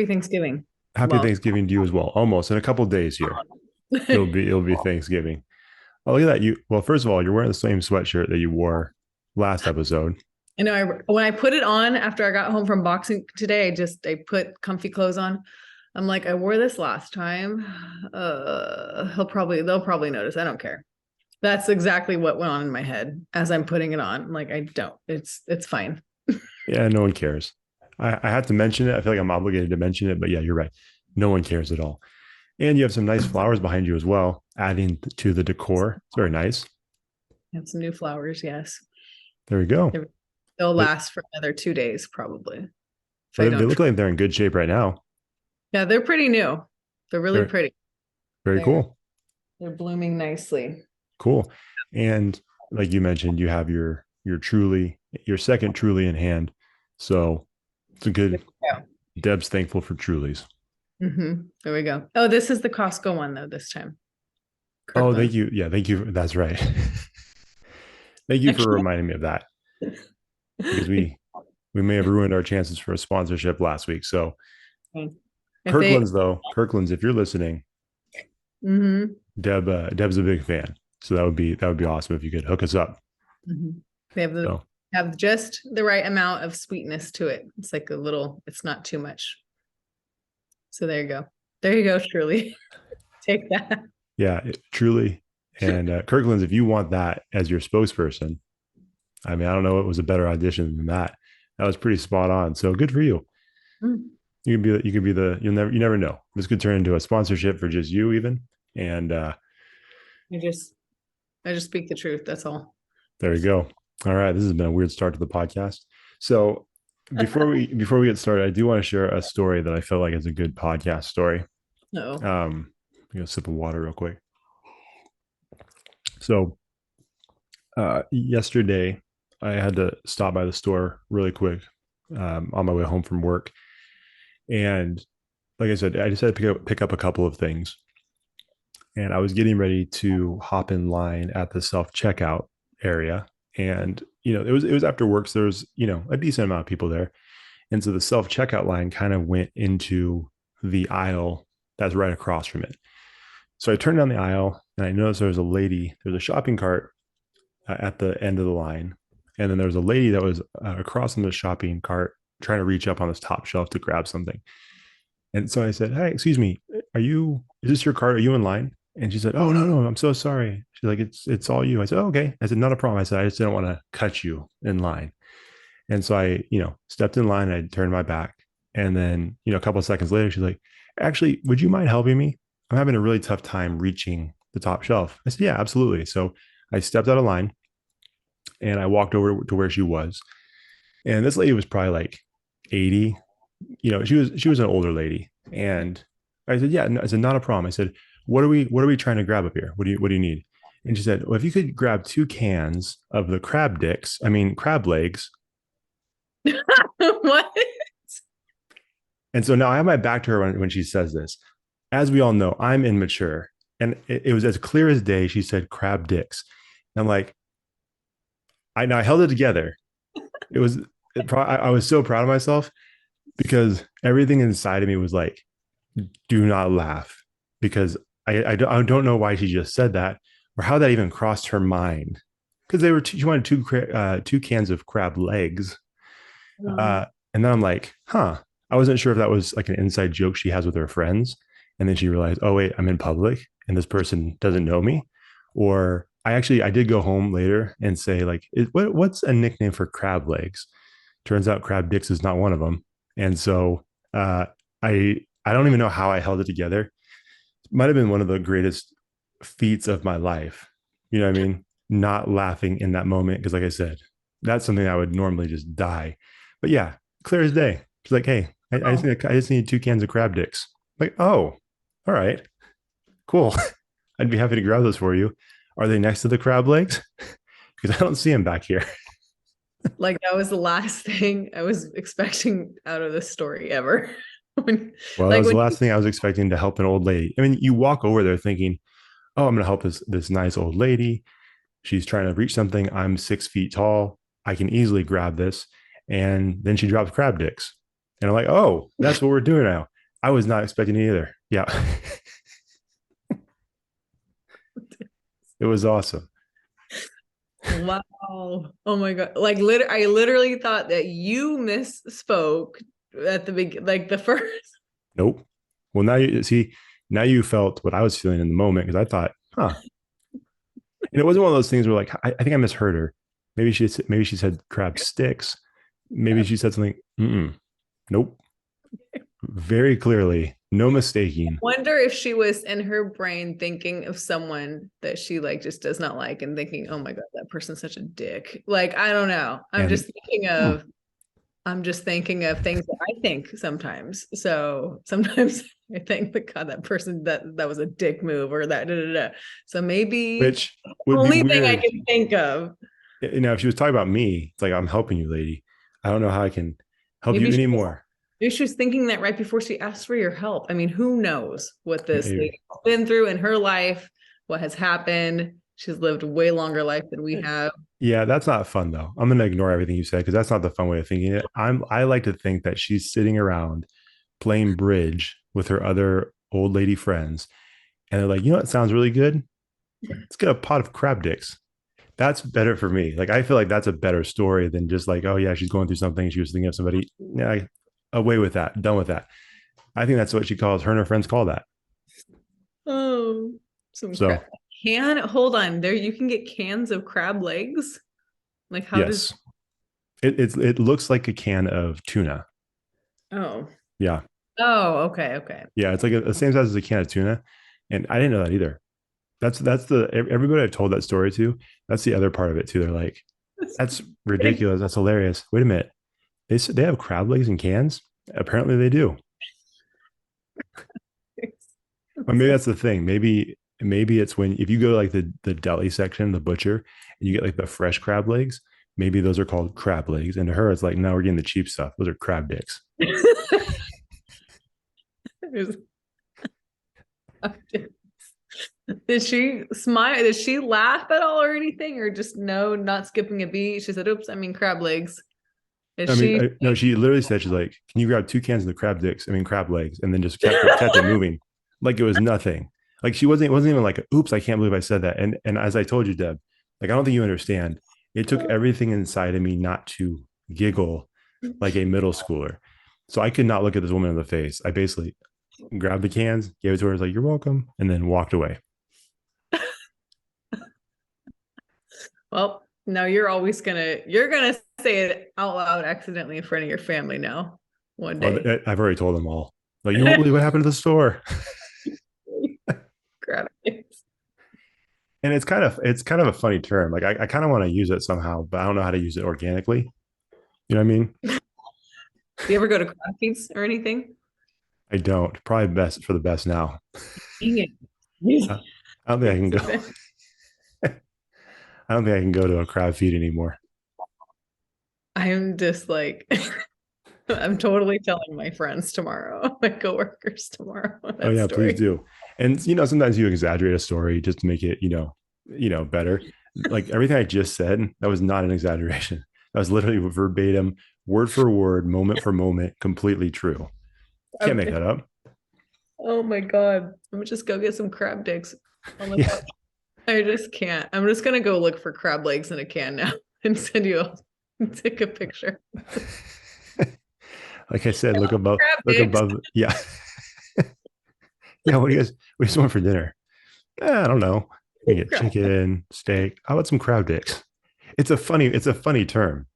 Happy Thanksgiving. Happy Well, Thanksgiving to you as well. Almost in a couple of days here. It'll be Thanksgiving. Oh, look at that. Well, first of all, you're wearing the same sweatshirt that you wore last episode. I know when I put it on after I got home from boxing today, I put comfy clothes on. I'm like, I wore this last time. They'll probably notice. I don't care. That's exactly what went on in my head as I'm putting it on. I'm like, I don't. It's fine. Yeah, no one cares. I have to mention it. I feel like I'm obligated to mention it, but yeah, you're right. No one cares at all. And you have some nice flowers behind you as well, adding to the decor. It's very nice. Have some new flowers, yes. There we go. They'll They, last for another 2 days probably if I well, they don't look trim. like they're in good shape right now. Yeah, they're pretty new. They're really They're pretty. very They're cool. they're blooming nicely. Cool. And like you mentioned, you have your second truly in hand. So it's a good. Yeah. Deb's thankful for Trulies. There we go. Oh, this is the Costco one though this time. Oh, thank Kirkland. you. Yeah, thank you. That's right. Thank you I for can't. reminding me of that because we may have ruined our chances for a sponsorship last week. So If they, Kirkland's, if you're listening, hmm Deb's a big fan. So that would be awesome if you could hook us up. hmm they So have just the right amount of sweetness to it. It's like a little. It's not too much. So there you go. There you go. Truly, take that. yeah, truly. And Kirkland's, if you want that as your spokesperson, I mean, I don't know what was a better audition than that. That was pretty spot on. So good for you. Mm. You never know. This could turn into a sponsorship for just you even. And I just I just speak the truth. That's all. there you go. All right. This has been a weird start to the podcast. So before we get started, I do want to share a story that I feel like is a good podcast story. No. I'm gonna sip of water real quick. So yesterday I had to stop by the store really quick on my way home from work. And like I said, I just had to pick up a couple of things. And I was getting ready to hop in line at the self checkout area. And it was after work, so there was a decent amount of people there. And so the self checkout line kind of went into the aisle that's right across from it. So I turned down the aisle and I noticed there was a shopping cart at the end of the line. And then there was a lady that was across from the shopping cart trying to reach up on this top shelf to grab something. And so I said, "Hey, excuse me, is this your cart? Are you in line?" And she said, "Oh, no, no, I'm so sorry." She's like, "It's all you." I said, "Oh, okay." I said, "Not a problem." I said, "I just didn't want to cut you in line." And so I, stepped in line. I turned my back. And then, a couple of seconds later, she's like, "Actually, would you mind helping me? I'm having a really tough time reaching the top shelf." I said, "Yeah, absolutely." So I stepped out of line and I walked over to where she was. And this lady was probably like 80. She was an older lady. And I said, "Yeah." I said, "Not a problem." I said, "What are we trying to grab up here? What do you need?" And she said, "Well, if you could grab 2 cans of the crab legs." What? And so now I have my back to her when she says this. As we all know, I'm immature. And it was as clear as day. She said crab dicks. And I'm like, I held it together. It was, I was so proud of myself because everything inside of me was like, do not laugh. Because I don't know why she just said that or how that even crossed her mind. Because she wanted 2 cans of crab legs. Um, And then I'm like, huh. I wasn't sure if that was like an inside joke she has with her friends. And then she realized, oh, wait, I'm in public and this person doesn't know me. Or I did go home later and say, like, what's a nickname for crab legs? Turns out crab dicks is not one of them. And so uh, I don't even know how I held it together. It might have been one of the greatest feats of my life. You know what I mean? Not laughing in that moment. Because, like I said, that's something I would normally just die. But yeah, clear as day. She's like, "Hey, oh, I just need 2 cans of crab dicks." I'm like, oh, all right, cool. I'd be happy to grab those for you. Are they next to the crab legs? Because I don't see them back here. like that was the last thing I was expecting out of this story ever. when, Well, that like was the when last thing I was expecting to help an old lady. I mean, you walk over there thinking, "Oh, I'm going to help this nice old lady. She's trying to reach something. I'm 6 feet tall. I can easily grab this." And then she drops crab dicks. And I'm like, oh, that's what we're doing now. I was not expecting it either. Yeah. It was awesome. Wow. Oh my God. Like I literally thought that you misspoke at the beginning, like the first. Nope. Well, now you see, now you felt what I was feeling in the moment because I thought, huh. And it wasn't one of those things where like I think I misheard her. Maybe she said crab sticks. Maybe she said something. Mm-mm. Nope. Very clearly, no mistaking. Wonder if she was in her brain thinking of someone that she like just does not like and thinking, oh my God, that person's such a dick. Like, I don't know. And I'm just thinking of things that I think sometimes. So sometimes I think that God, that person that was a dick move or that da, da, da. So maybe which the would be only thing I weird. can think of. If she was talking about me, it's like I'm helping you, lady. I don't know how I can help you Maybe she was anymore. maybe she was thinking that right before she asked for your help. I mean, who knows what this Maybe. lady's been through in her life, what has happened. She's lived a way longer life than we have. Yeah, that's not fun though. I'm gonna ignore everything you said because that's not the fun way of thinking it. I like to think that she's sitting around playing bridge with her other old lady friends, and they're like, you know what sounds really good? Let's get a pot of crab dicks. That's better for me. Like I feel like that's a better story than just like, oh yeah, she's going through something. She was thinking of somebody. Yeah, away with that. Done with that. I think that's what she calls her and her friends call that. Oh, some So crab. Hold on. There you can get cans of crab legs. Like how does yes, it looks like a can of tuna. oh. Yeah, Oh, okay, okay. yeah. It's like the same size as a can of tuna, and I didn't know that either. That's the everybody I've told that story to. That's the other part of it too. They're like, that's ridiculous. That's hilarious. Wait a minute. They have crab legs in cans. Apparently they do. Or maybe that's the thing. Maybe it's when if you go to like the deli section, the butcher, and you get like the fresh crab legs. Maybe those are called crab legs. And to her, it's like, no, we're getting the cheap stuff. Those are crab dicks. Did she smile? Did she laugh at all or anything? Or just no, not skipping a beat? She said, oops, I mean crab legs. Is I mean, she no, she literally said, she's like, can you grab 2 cans of the crab dicks? I mean, crab legs, and then just kept it moving like it was nothing. Like she wasn't even like, oops, I can't believe I said that. And as I told you, Deb, like I don't think you understand. It took everything inside of me not to giggle like a middle schooler. So I could not look at this woman in the face. I basically grabbed the cans, gave it to her, was like, you're welcome, and then walked away. well, no, you're gonna say it out loud accidentally in front of your family now one Well, day. I've already told them all. Like, you won't believe what happened to the store. Crab legs. And it's kind of a funny term. Like I kind of want to use it somehow, but I don't know how to use it organically. You know what I mean? Do you ever go to crab feeds or anything? I don't. Probably best for the best now. Dang it. I don't think I can go. I don't think I can go to a crab feed anymore. I'm just like I'm totally telling my friends tomorrow, my coworkers tomorrow Oh that yeah, please story. do. And sometimes you exaggerate a story just to make it, better. Like everything I just said, that was not an exaggeration. That was literally verbatim, word for word, moment for moment, completely true. Can't make that up. Oh my God. I'm gonna just go get some crab dicks on the Yeah. couch. I just can't. I'm just gonna go look for crab legs in a can now and send you take a picture. Like I said, Crab look dicks. above. Yeah. Yeah. What do you want for dinner? I don't know. You get chicken, steak. How about some crab dicks? It's a funny term.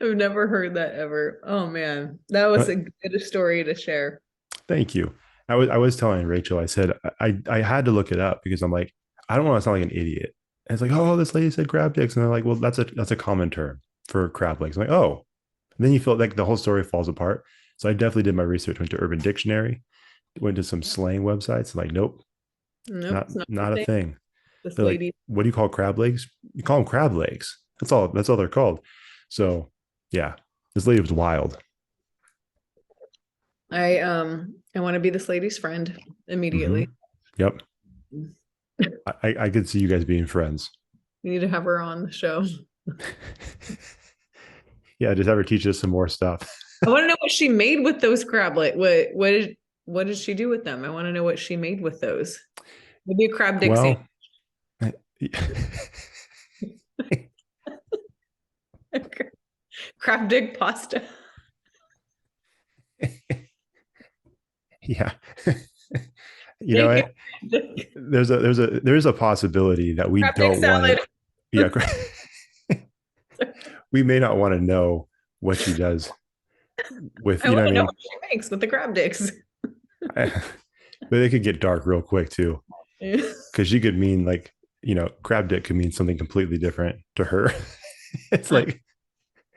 I've never heard that ever. Oh man, that was a good story to share. Thank you. I was telling Rachel, I said I had to look it up because I'm like, I don't want to sound like an idiot. And it's like, oh, this lady said crab dicks. And they're like, well, that's a common term for crab legs. I'm like, oh. And then you feel like the whole story falls apart. So I definitely did my research, went to Urban Dictionary, went to some slang websites. I'm like, nope, Nope, not it's not the not a thing. thing. This They're like, lady. what do you call crab legs? You call them crab legs. That's all they're called. So yeah, this lady was wild. I want to be this lady's friend Hmm. immediately. Yep. I could see you guys being friends. You need to have her on the show. Yeah, just have her teach us some more stuff. I want to know what she made with those crab legs. What did she do with them? I want to know what she made with those. Maybe a crab dick sandwich. Well, Crab dick pasta. yeah. You know Bacon. what? There's a possibility that we Crab dick don't want salad. to. Yeah, we may not want to know what she does with, I you know want what to I know mean? what she makes with the crab dicks. But it could get dark real quick too, I because she could mean like, crab dick could mean something completely different to her. It's like,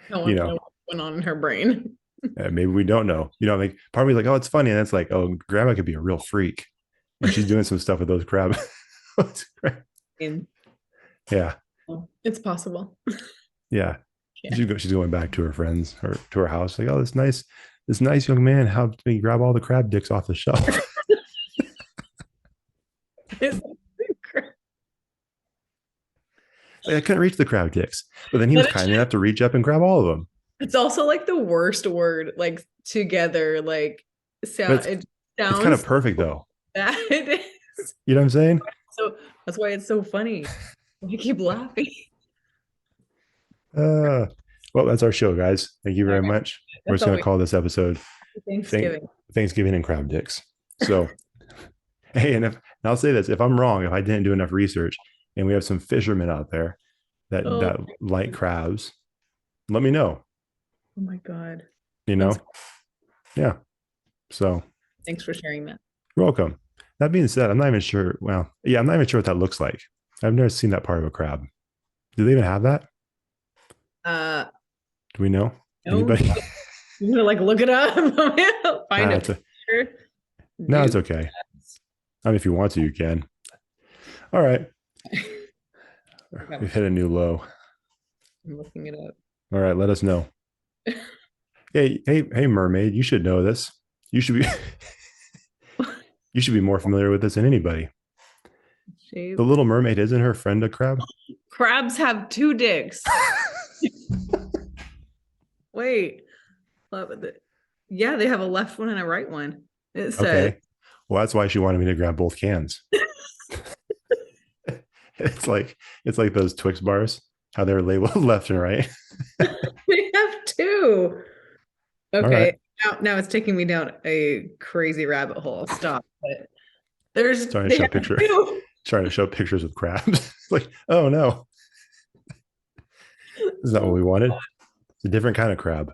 you want to know know, what went on in her brain. maybe we don't know. Like part of me is like, oh, it's funny, and it's like, oh, grandma could be a real freak, and she's doing some stuff with those crab. And Yeah, it's possible. yeah. Yeah. She's going back to her friends or to her house. Like, oh, this nice young man helped me grab all the crab dicks off the shelf. Like, I couldn't reach the crab dicks, but then he was kind enough to reach up and grab all of them. It's also like the worst word, like together, like But it it's kind of sounds perfect though. bad. It is. You know what I'm saying? So that's why it's so funny. I keep laughing. Uh, well, that's our show, guys. Thank you All very right. much. We're That's just all going we to call this episode Thanksgiving. Thanksgiving and crab dicks. So, hey, and I'll say this: if I'm wrong, if I didn't do enough research, and we have some fishermen out there Oh, that like crabs, let me know. oh my God. You know, yeah. So, Thanks for sharing that. you're welcome. That being said, I'm not even sure. Well, yeah, I'm not even sure what that looks like. I've never seen that part of a crab. Do they even have that? Uh, Do we know? no, Anybody? you're gonna like look it up. Find Nah, a it's picture. no, it's Dude. okay. I mean, if you want to, you can. All right. We've hit a new low. I'm looking it up. All right, let us know. Hey, mermaid, you should know this. You should be you should be more familiar with this than anybody. Shape. The Little Mermaid isn't her friend a crab? Crabs have two dicks. Wait. Yeah, they have a left one and a right one. It says. Okay. Well, that's why she wanted me to grab both cans. It's like those Twix bars, how they're labeled left and right. We have two. All right. Okay. Now it's taking me down a crazy rabbit hole. Stop. But Starting to they show have two. trying to show pictures of crabs. Like, oh no, this is not what we wanted. It's a different kind of crab.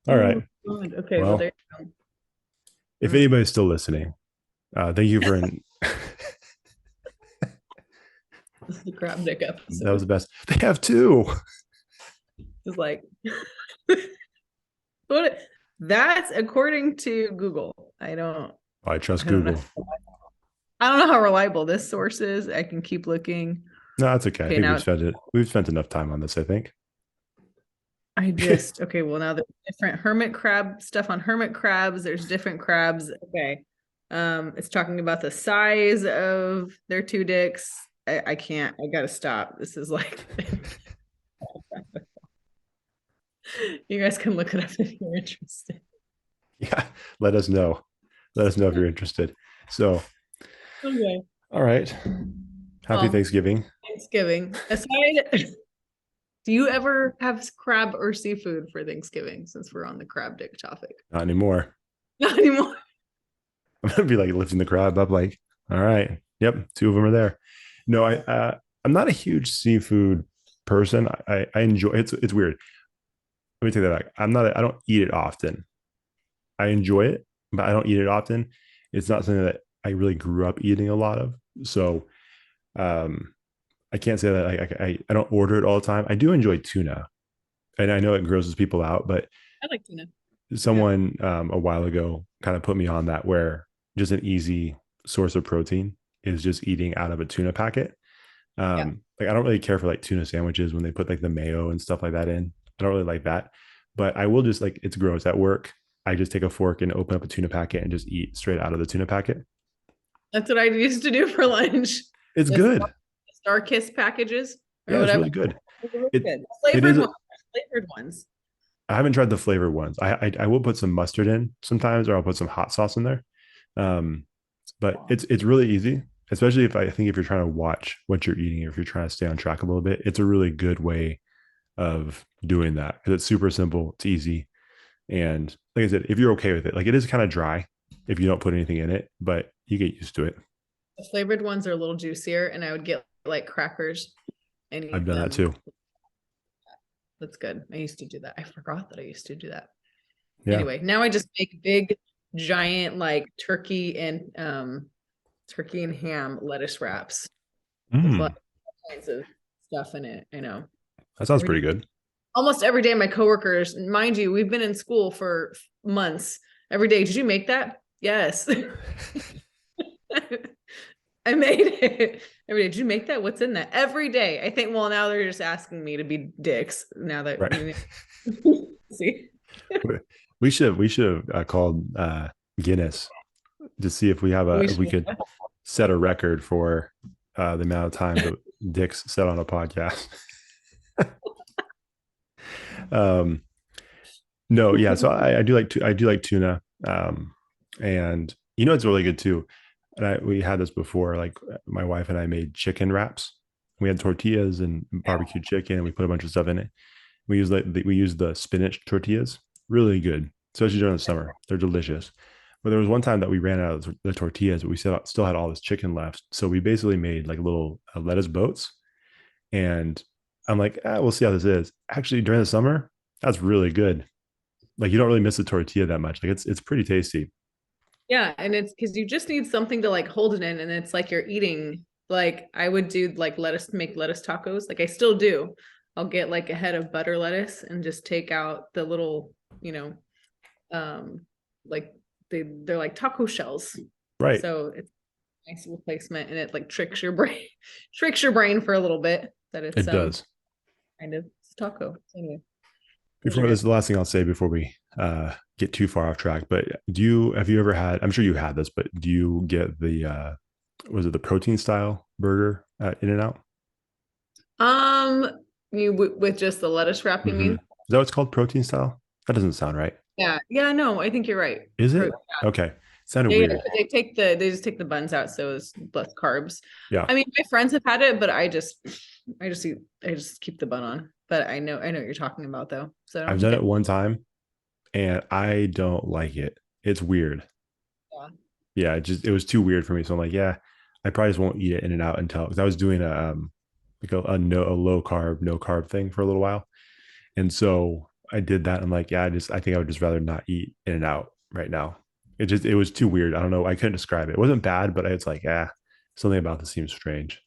All right. Oh, God. Okay, well Well, there you if go. anybody's still listening, thank you for This is the crab dick that was episode. the best. They have two. It's like what that's according to Google. I trust I don't know. Google. I don't know how reliable this source is. I can keep looking. No, that's okay. I Okay, think now we've spent enough time on this, I think. okay, well now there's different hermit crab stuff on hermit crabs. There's different crabs. Okay. It's talking about the size of their two dicks. I can't, I gotta stop. This is like you guys can look it up if you're interested. Yeah, let us know. Let us know if you're interested. So, Okay. all right. Happy Well, Thanksgiving. Thanksgiving. Aside, do you ever have crab or seafood for Thanksgiving since we're on the crab dick topic? Not anymore. Not anymore. I'm gonna be like lifting the crab up, like, all right, yep, two of them are there. No, I'm not a huge seafood person. I enjoy it's weird. Let me take that back. I don't eat it often. I enjoy it, but I don't eat it often. It's not something that I really grew up eating a lot of. So um I can't say that I don't order it all the time. I do enjoy tuna. And I know it grosses people out, but I like tuna. Yeah. someone a while ago kind of put me on that where just an easy source of protein is just eating out of a tuna packet. Yeah. Like I don't really care for like tuna sandwiches when they put like the mayo and stuff like that in. I don't really like that, but I will just like it's gross at work. I just take a fork and open up a tuna packet and just eat straight out of the tuna packet. That's what I used to do for lunch. It's The good. Star Kiss packages or Yeah, it's whatever. really good. They're really It good. it is Flavored ones. I haven't tried the flavored ones. I will put some mustard in sometimes, or I'll put some hot sauce in there. Um, but it's really easy, especially if I think if you're trying to watch what you're eating, or if you're trying to stay on track a little bit, it's a really good way of doing that because it's super simple, it's easy, and like I said, if you're okay with it, like it is kind of dry if you don't put anything in it, but you get used to it. The flavored ones are a little juicier, and I would get like crackers and I've eat done that them. too. That's good. I used to do that. I forgot that I used to do that. Yeah. Anyway, now I just make big, giant like turkey and ham lettuce wraps with like Mm, all kinds of stuff in it. I know. that sounds Every day, pretty good. almost every day, my coworkers, mind you, we've been in school for months. Every day, did you make that? Yes. I made it every day. Did you make that? What's in that? Every day. I think, well, now they're just asking me to be dicks now that Right. see. We should have called Guinness to see if we have a We if we should. could set a record for the amount of times that Dick's said on a podcast. um, no, yeah. So I do like tuna, and it's really good too. And we had this before. Like my wife and I made chicken wraps. We had tortillas and barbecue chicken, and we put a bunch of stuff in it. We use the spinach tortillas, really good, especially during the summer. They're delicious. But there was one time that we ran out of the tortillas, but we still had all this chicken left. So we basically made like little lettuce boats. And I'm like, we'll see how this is. Actually, during the summer, that's really good. Like you don't really miss the tortilla that much. Like it's pretty tasty. Yeah, and it's because you just need something to like hold it in, and it's like you're eating. Like I would do like make lettuce tacos. Like I still do. I'll get like a head of butter lettuce and just take out the little, you know, like they're like taco shells. Right. So it's a nice replacement, and it like tricks your brain for a little bit that it's It does. kind of it's taco. Anyway, those are Before this good. is the last thing I'll say before we get too far off track. But have you ever had? I'm sure you had this, but do you get the was it the protein style burger at In and Out? Um, you with just the lettuce wrap, you Mm-hmm. mean? Is that what's called protein style? That doesn't sound right. Yeah, yeah, no, I think you're right. Is Pro- it? Okay. It sounded Yeah, yeah, weird. they just take the buns out, so it's less carbs. Yeah. I mean, my friends have had it, but I just keep the bun on. But I know what you're talking about though, so I don't I've think done it. it one time and I don't like it. It's weird. Yeah. Yeah, it was too weird for me. So I'm like, yeah, I probably just won't eat it In and Out until because I was doing like a low carb, no carb thing for a little while. And so I did that. I'm like, yeah, I think I would just rather not eat In and Out right now. It was too weird. I don't know. I couldn't describe it. It wasn't bad, but it's like, something about this seems strange.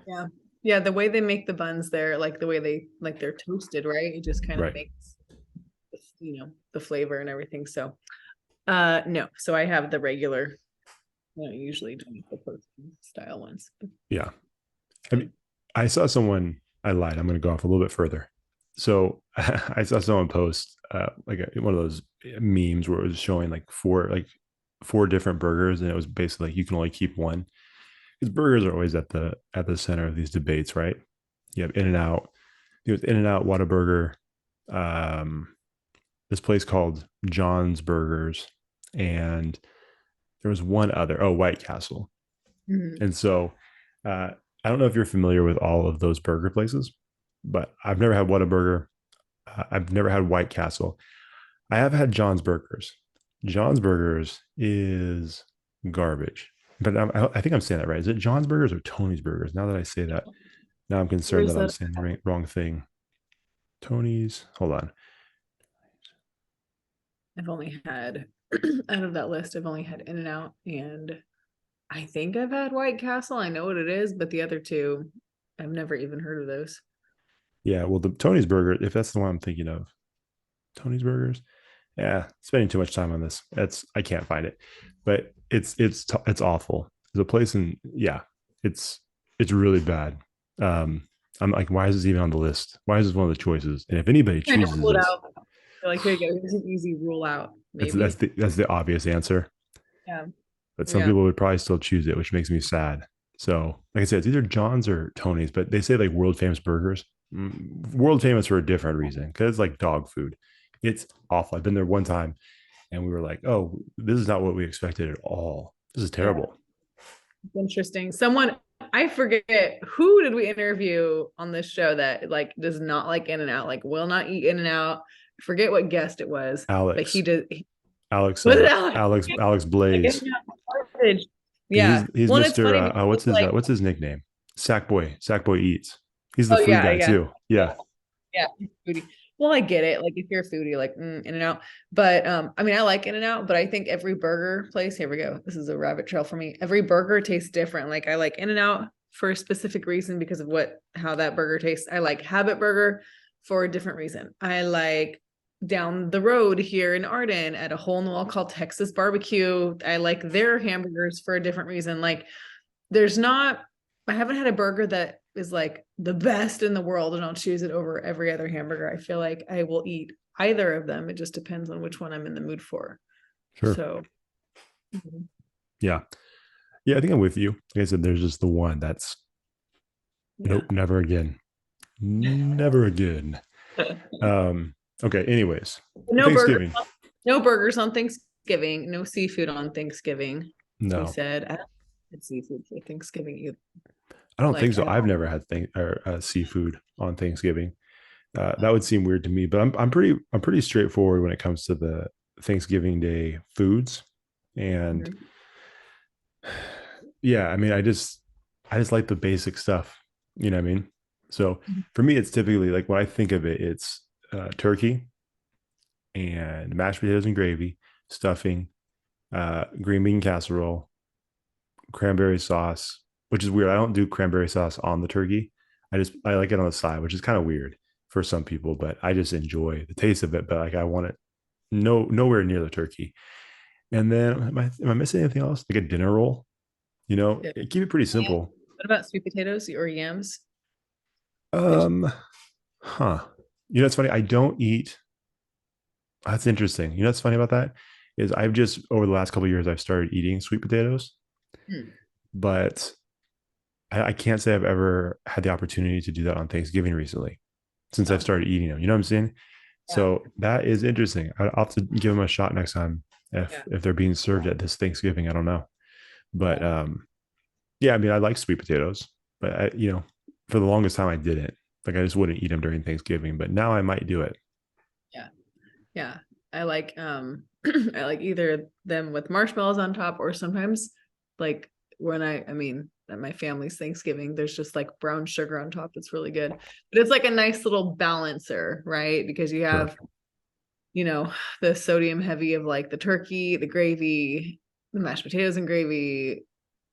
Yeah. Yeah, the way they make the buns there, like the way they're toasted, right? It just kind of Right. makes the flavor and everything. So no. So I have the regular, usually don't eat the protein style ones. Yeah. I mean, I saw someone, I lied. I'm going to go off a little bit further. So I saw someone post one of those memes where it was showing like four different burgers, and it was basically like you can only keep one because burgers are always at the center of these debates, right? You have In and Out, there's In and Out, Whataburger, um, this place called John's Burgers, and there was one other, White Castle. Mhm. And so uh, I don't know if you're familiar with all of those burger places, but I've never had Whataburger. I've never had White Castle. I have had John's Burgers. John's Burgers is garbage. But I think I'm saying that right. Is it John's Burgers or Tony's Burgers? Now that I say that, now I'm concerned Where's that I'm that? saying the wrong thing. Tony's. Hold on. I've only had out of that list, I've only had In and Out, and I think I've had White Castle. I know what it is, but the other two, I've never even heard of those. Yeah, well, the Tony's Burger, if that's the one I'm thinking of, Tony's Burgers. Yeah, spending too much time on this. I can't find it, but it's awful. There's a place in it's it's really bad. Um, I'm like, why is this even on the list? Why is this one of the choices? And if anybody Trying to chooses rule it this, out. They're like, here you go. Here's an easy rule out. that's Maybe. the obvious answer. Yeah. But some Yeah. people would probably still choose it, which makes me sad. So, like I said, it's either John's or Tony's, but they say like world famous burgers. World famous for a different reason because it's like dog food. It's awful. I've been there one time and we were like, oh, this is not what we expected at all. This is Yeah. terrible. Interesting. Someone, I forget who did we interview on this show that like does not like In and Out, like will not eat In and Out. Forget what guest it was, but he Alex, did. Alex, Was it Alex? Alex Like Blaze. In-N-Out garbage. He's Yeah. he's Well, and it's Mr. funny because it's like, What's his nickname? Sackboy. Sackboy eats. He's the oh food yeah, guy yeah, too. Yeah, yeah, foodie. Well, I get it. Like if you're a foodie, like In and Out. But I mean, I like In and Out, but I think every burger place, here we go. This is a rabbit trail for me. Every burger tastes different. Like I like In and Out for a specific reason because of how that burger tastes. I like Habit Burger for a different reason. I like down the road here in Arden at a hole in the wall called Texas Barbecue. I like their hamburgers for a different reason. Like there's not, I haven't had a burger that is like the best in the world and I'll choose it over every other hamburger. I feel like I will eat either of them. It just depends on which one I'm in the mood for. sure. So Yeah, yeah. I think I'm with you. Like I said, there's just the one that's yeah. nope, never again, never again. Um. Okay. Anyways, No burgers, Thanksgiving. no burgers on Thanksgiving, no seafood on Thanksgiving. We No, said I don't eat seafood for Thanksgiving either. I don't think Like so. I don't I've never had seafood on Thanksgiving. That would seem weird to me, but I'm pretty straightforward when it comes to the Thanksgiving Day foods. And Mhm. yeah, I mean, I just like the basic stuff. You know what I mean? So for me, it's typically like when I think of it, it's turkey and mashed potatoes and gravy, stuffing, green bean casserole, cranberry sauce, which is weird. I don't do cranberry sauce on the turkey. I like it on the side, which is kind of weird for some people, but I just enjoy the taste of it. But like I want it nowhere near the turkey. And then am I missing anything else? Like a dinner roll? You know, Yeah. keep it pretty simple. What about sweet potatoes or yams? Um, huh. You know, it's funny. I don't eat. That's interesting. You know, what's funny about that is I've just over the last couple of years I've started eating sweet potatoes, Hmm. but I can't say I've ever had the opportunity to do that on Thanksgiving recently since I've Oh, started eating them. You know what I'm saying? yeah, So that is interesting. I'll have to give them a shot next time yeah, if they're being served at this Thanksgiving. I don't know, but yeah, yeah, I mean, I like sweet potatoes, but you know, for the longest time I didn't. Like I just wouldn't eat them during Thanksgiving, but now I might do it. yeah, yeah. I like I like either them with marshmallows on top or sometimes like when I mean at my family's Thanksgiving, there's just like brown sugar on top. It's really good. But it's like a nice little balancer, right? Because you Sure. have, you know, the sodium heavy of like the turkey, the gravy, the mashed potatoes and gravy,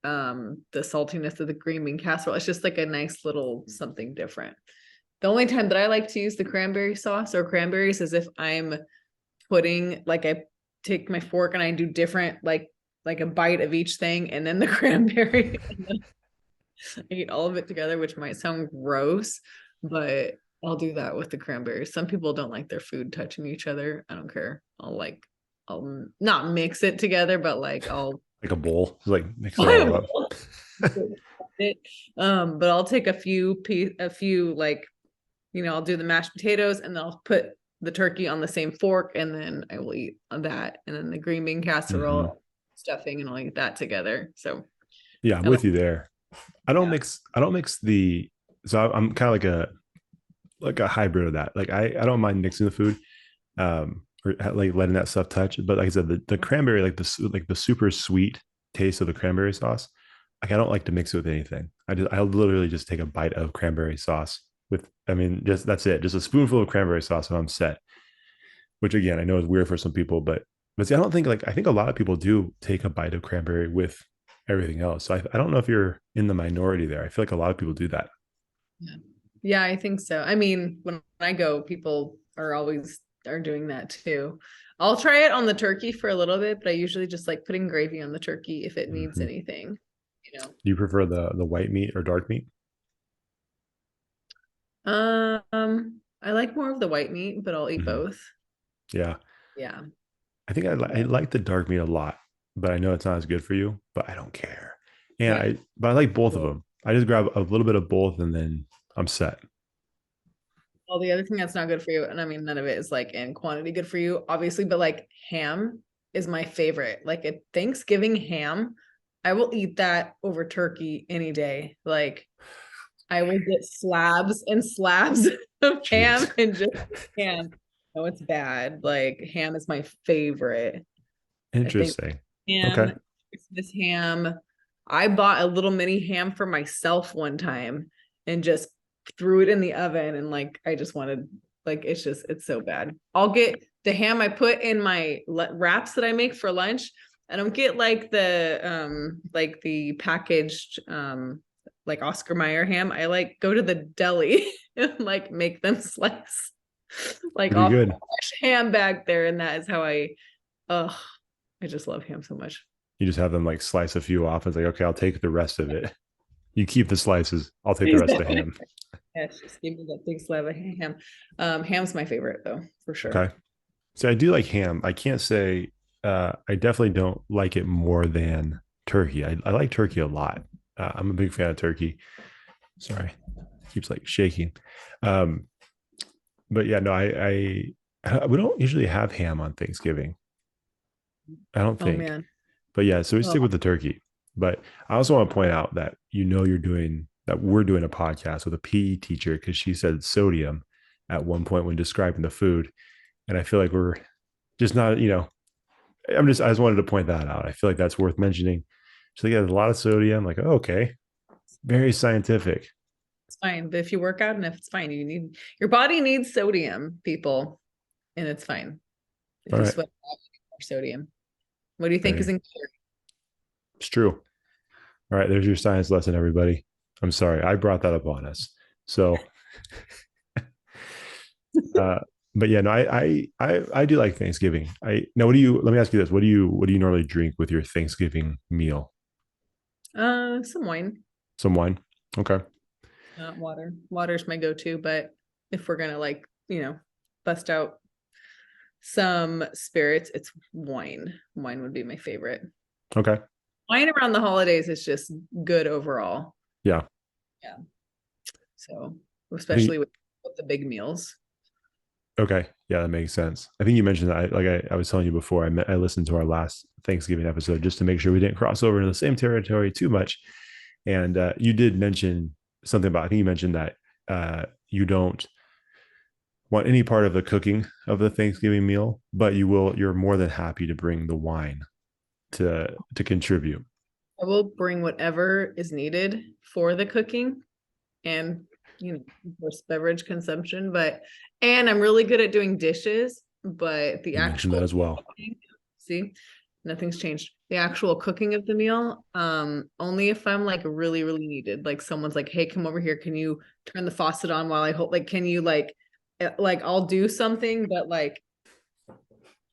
the saltiness of the green bean casserole. It's just like a nice little something different. The only time that I like to use the cranberry sauce or cranberries is if I'm putting like I take my fork and I do different like a bite of each thing and then the cranberry and then I eat all of it together, which might sound gross, but I'll do that with the cranberries. Some people don't like their food touching each other. I don't care. I'll not mix it together, but like I'll Like a bowl, just like mix it all I up. will. It. But I'll take a few like, you know, I'll do the mashed potatoes and then I'll put the turkey on the same fork and then I will eat on that. And then the green bean Hmm. casserole stuffing and I'll eat that together. So Yeah, I'm I like, with you there. yeah. I don't mix the, so I'm kind of like a hybrid of that. Like I don't mind mixing the food, or like letting that stuff touch. But like I said, the cranberry, like the super sweet taste of the cranberry sauce, like I don't like to mix it with anything. I literally just take a bite of cranberry sauce with, I mean, just that's it, just a spoonful of cranberry sauce and I'm set. Which again, I know is weird for some people, but see, I don't think like I think a lot of people do take a bite of cranberry with everything else. So I don't know if you're in the minority there. I feel like a lot of people do that. Yeah. Yeah, I think so. I mean, when I go, people are always are doing that too. I'll try it on the turkey for a little bit, but I usually just like putting gravy on the turkey if it needs Mm-hmm. anything, you know. Do you prefer the white meat or dark meat? I like more of the white meat, but I'll eat Mm-hmm. both. Yeah, Yeah. I think I But like the dark meat a lot, but I know it's not as good for you. But I don't care, and right. but I like both of them. I just grab a little bit of both, and then I'm set. Well, the other thing that's not good for you, and I mean, none of it is like in quantity good for you, obviously, but like ham is my favorite. Like at Thanksgiving ham, I will eat that over turkey any day. Like I will get slabs and slabs of ham Jeez. and just ham. No, it's bad. Like ham is my favorite. I think Interesting. Okay. ham, Christmas ham. I bought a little mini ham for myself one time and just threw it in the oven and like I just wanted like it's so bad. I'll get the ham I put in my wraps that I make for lunch. I don't get like the packaged like Oscar Mayer ham. I like go to the deli and like make them slice like Pretty off good. fresh ham back there, and that is how oh, I just love ham so much. You just have them like slice a few off. It's like, okay, I'll take the rest of it. You keep the slices. I'll take the rest of the ham. Yes, just give me that big slab of ham. Ham's my favorite though, for sure. Okay. So I do like ham. I can't say I definitely don't like it more than turkey. I like turkey a lot. I'm a big fan of turkey. Sorry, it keeps like shaking. Um, but yeah, no, we don't usually have ham on Thanksgiving. I don't Oh think. man. But yeah, so we Oh, stick with the turkey. But I also want to point out that we're doing a podcast with a PE teacher because she said sodium at one point when describing the food. And I feel like we're just not, I just wanted to point that out. I feel like that's worth mentioning. So yeah, there's a lot of sodium. Like, oh, okay. Very scientific. it's fine. But if you work out enough, it's fine. Your body needs sodium, people, and it's fine. If All you right. sweat more sodium. What do you think is Very, in it's true. All right. There's your science lesson, everybody. I'm sorry. I brought that up on us. So uh but yeah, no, I do like Thanksgiving. Let me ask you this. What do you normally drink with your Thanksgiving meal? some wine, Some wine. Okay. not water. Water's my go-to, but if we're gonna like, bust out some spirits, it's wine. Wine would be my favorite. Okay. Wine around the holidays is just good overall. Yeah. Yeah. So I think especially with the big meals. okay. Yeah, that makes sense. I think you mentioned that I was telling you before, I listened to our last Thanksgiving episode just to make sure we didn't cross over into the same territory too much. And you did mention something about, I think you mentioned that you don't want any part of the cooking of the Thanksgiving meal, but you're more than happy to bring the wine to contribute. I will bring whatever is needed for the cooking and of course beverage consumption, and I'm really good at doing dishes, but the You mentioned that actual as well. cooking, see, nothing's changed. The actual cooking of the meal, only if I'm like really, really needed. Like someone's like, hey, come over here. Can you turn the faucet on while I hold like can you like I'll do something, but like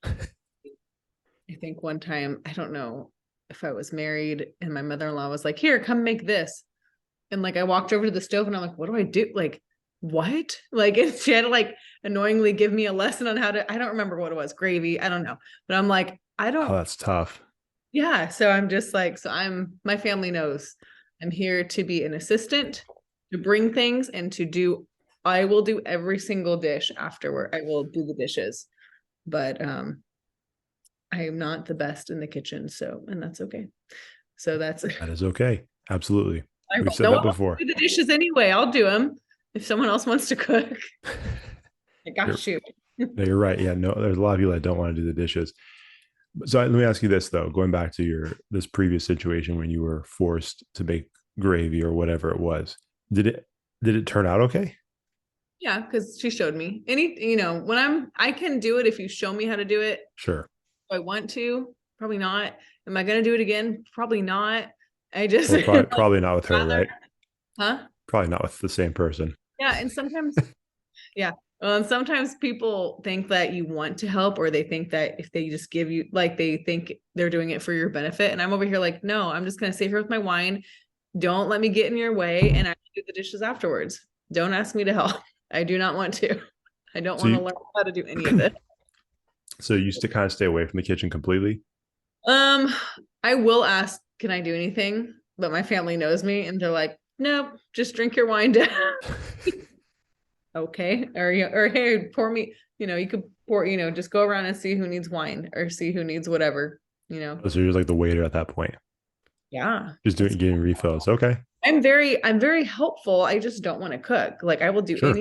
I think one time, I don't know if I was married and my mother-in-law was like, here, come make this. And like I walked over to the stove and I'm like, what do I do? Like, what? Like, and she had to like annoyingly give me a lesson on how to, I don't remember what it was, gravy. I don't know. But I'm like, I Oh, don't, that's tough. yeah. So I'm just like, my family knows I'm here to be an assistant, to bring things and I will do every single dish afterward. I will do the dishes. But I am not the best in the kitchen, and that's okay. So that's That is okay. Absolutely. We've said no that one wants before. to do the dishes anyway. I'll do them if someone else wants to cook. I You're, got you. no, you're right. Yeah, no, there's a lot of people that don't want to do the dishes. So let me ask you this though, going back to this previous situation when you were forced to make gravy or whatever it was, did it did it turn out okay? Yeah, because she showed me. When I can do it if you show me how to do it. Sure. If I want to, probably not. Am I gonna do it again? Probably not. I just Well, like, probably not with her, rather, right? huh? Probably not with the same person. Yeah, and sometimes yeah. Well, and sometimes people think that you want to help, or they think that if they just give you, like, they think they're doing it for your benefit. And I'm over here like, no, I'm just going to save her with my wine. Don't let me get in your way. And I do the dishes afterwards. Don't ask me to help. I do not want to. I don't So want to you learn how to do any of this. so you used to kind of stay away from the kitchen completely. Um, I will ask, can I do anything? But my family knows me and they're like, nope, just drink your wine down. okay. Or hey, pour me, you could pour, just go around and see who needs wine or see who needs whatever, you know. So you're like the waiter at that point, Yeah. just doing getting refills. Okay, I'm very helpful. I just don't want to cook. Like I will do sure.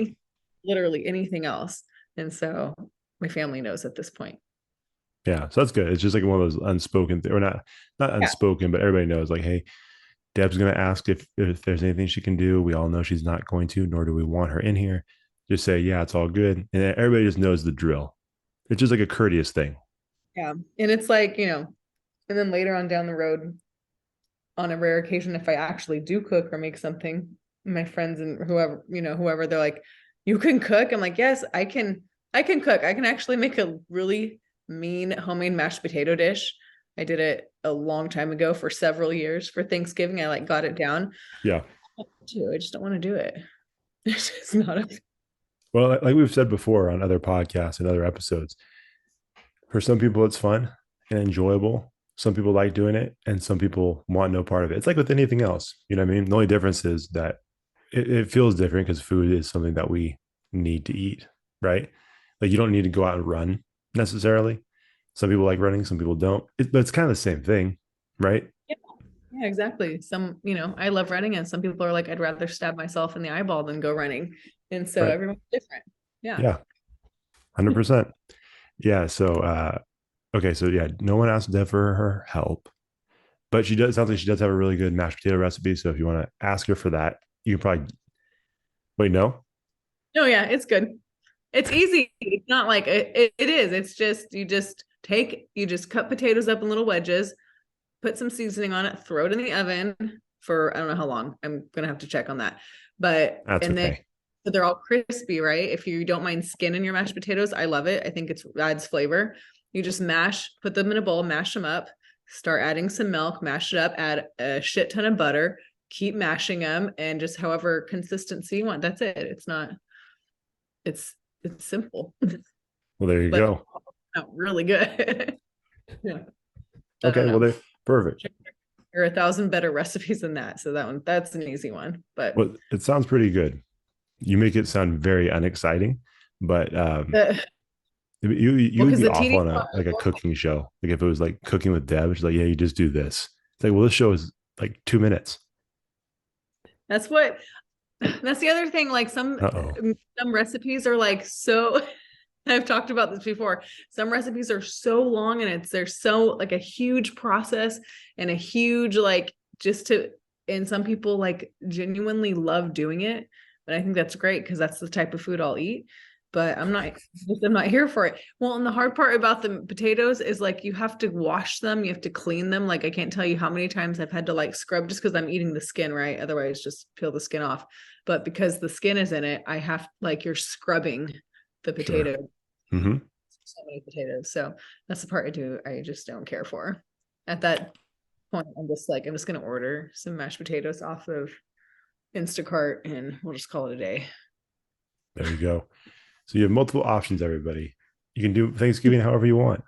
literally anything else. And so my family knows at this point. Yeah, so that's good. It's just like one of those unspoken or not Yeah. unspoken, but everybody knows like, hey, Deb's going to ask if there's anything she can do. We all know she's not going to, nor do we want her in here. Just say, yeah, it's all good. And everybody just knows the drill. It's just like a courteous thing. Yeah. And it's like, and then later on down the road, on a rare occasion, if I actually do cook or make something, my friends and whoever, they're like, you can cook. I'm like, yes, I can cook. I can actually make a really mean homemade mashed potato dish. I did it a long time ago for several years for Thanksgiving. I like got it down. Yeah. I just don't want to do it. It's just not a Well, like we've said before on other podcasts and other episodes, for some people it's fun and enjoyable. Some people like doing it, and some people want no part of it. It's like with anything else. You know what I mean? The only difference is that it feels different because food is something that we need to eat, right? Like you don't need to go out and run necessarily. Some people like running, some people don't. But it's kind of the same thing, right? yeah, yeah, exactly. I love running, and some people are like, I'd rather stab myself in the eyeball than go running. And so Right. everyone's different. Yeah. Yeah. 100%. Yeah. So, okay. So, yeah, no one asked Deb for her help, but she does, sounds like she does have a really good mashed potato recipe. So, if you want to ask her for that, you can probably wait, no? No, yeah, it's good. It's easy. It's not like it is. It's just you just cut potatoes up in little wedges, put some seasoning on it, throw it in the oven for I don't know how long. I'm gonna have to check on that. But That's and then okay. so they're all crispy, right? If you don't mind skin in your mashed potatoes, I love it. I think it adds flavor. You just put them in a bowl, mash them up, start adding some milk, mash it up, add a shit ton of butter, keep mashing them, and just however consistency you want. That's it. It's it's simple, Well, there you but go. not really good. Yeah, I don't Okay. Well, know. they perfect. There are 1,000 better recipes than that. So that's an easy one. But Well, it sounds pretty good. You make it sound very unexciting, but you well, would because be the awful tedious on a cooking show. Like if it was like cooking with Deb, she's like, yeah, you just do this. It's like, well, this show is like 2 minutes. that's what that's the other thing. Like Uh oh. some recipes are like so I've talked about this before. Some recipes are so long and they're so like a huge process and a huge like just to and some people like genuinely love doing it. But I think that's great because that's the type of food I'll eat. But I'm not here for it. Well, and the hard part about the potatoes is like you have to wash them, you have to clean them. Like I can't tell you how many times I've had to like scrub just because I'm eating the skin, right? Otherwise, just peel the skin off. But because the skin is in it, I have like you're scrubbing the Sure. potato Mm-hmm. so many potatoes. So that's the part I just don't care for. At that point, I'm just gonna order some mashed potatoes off of Instacart and we'll just call it a day. There you go. So you have multiple options, everybody. You can do Thanksgiving however you want.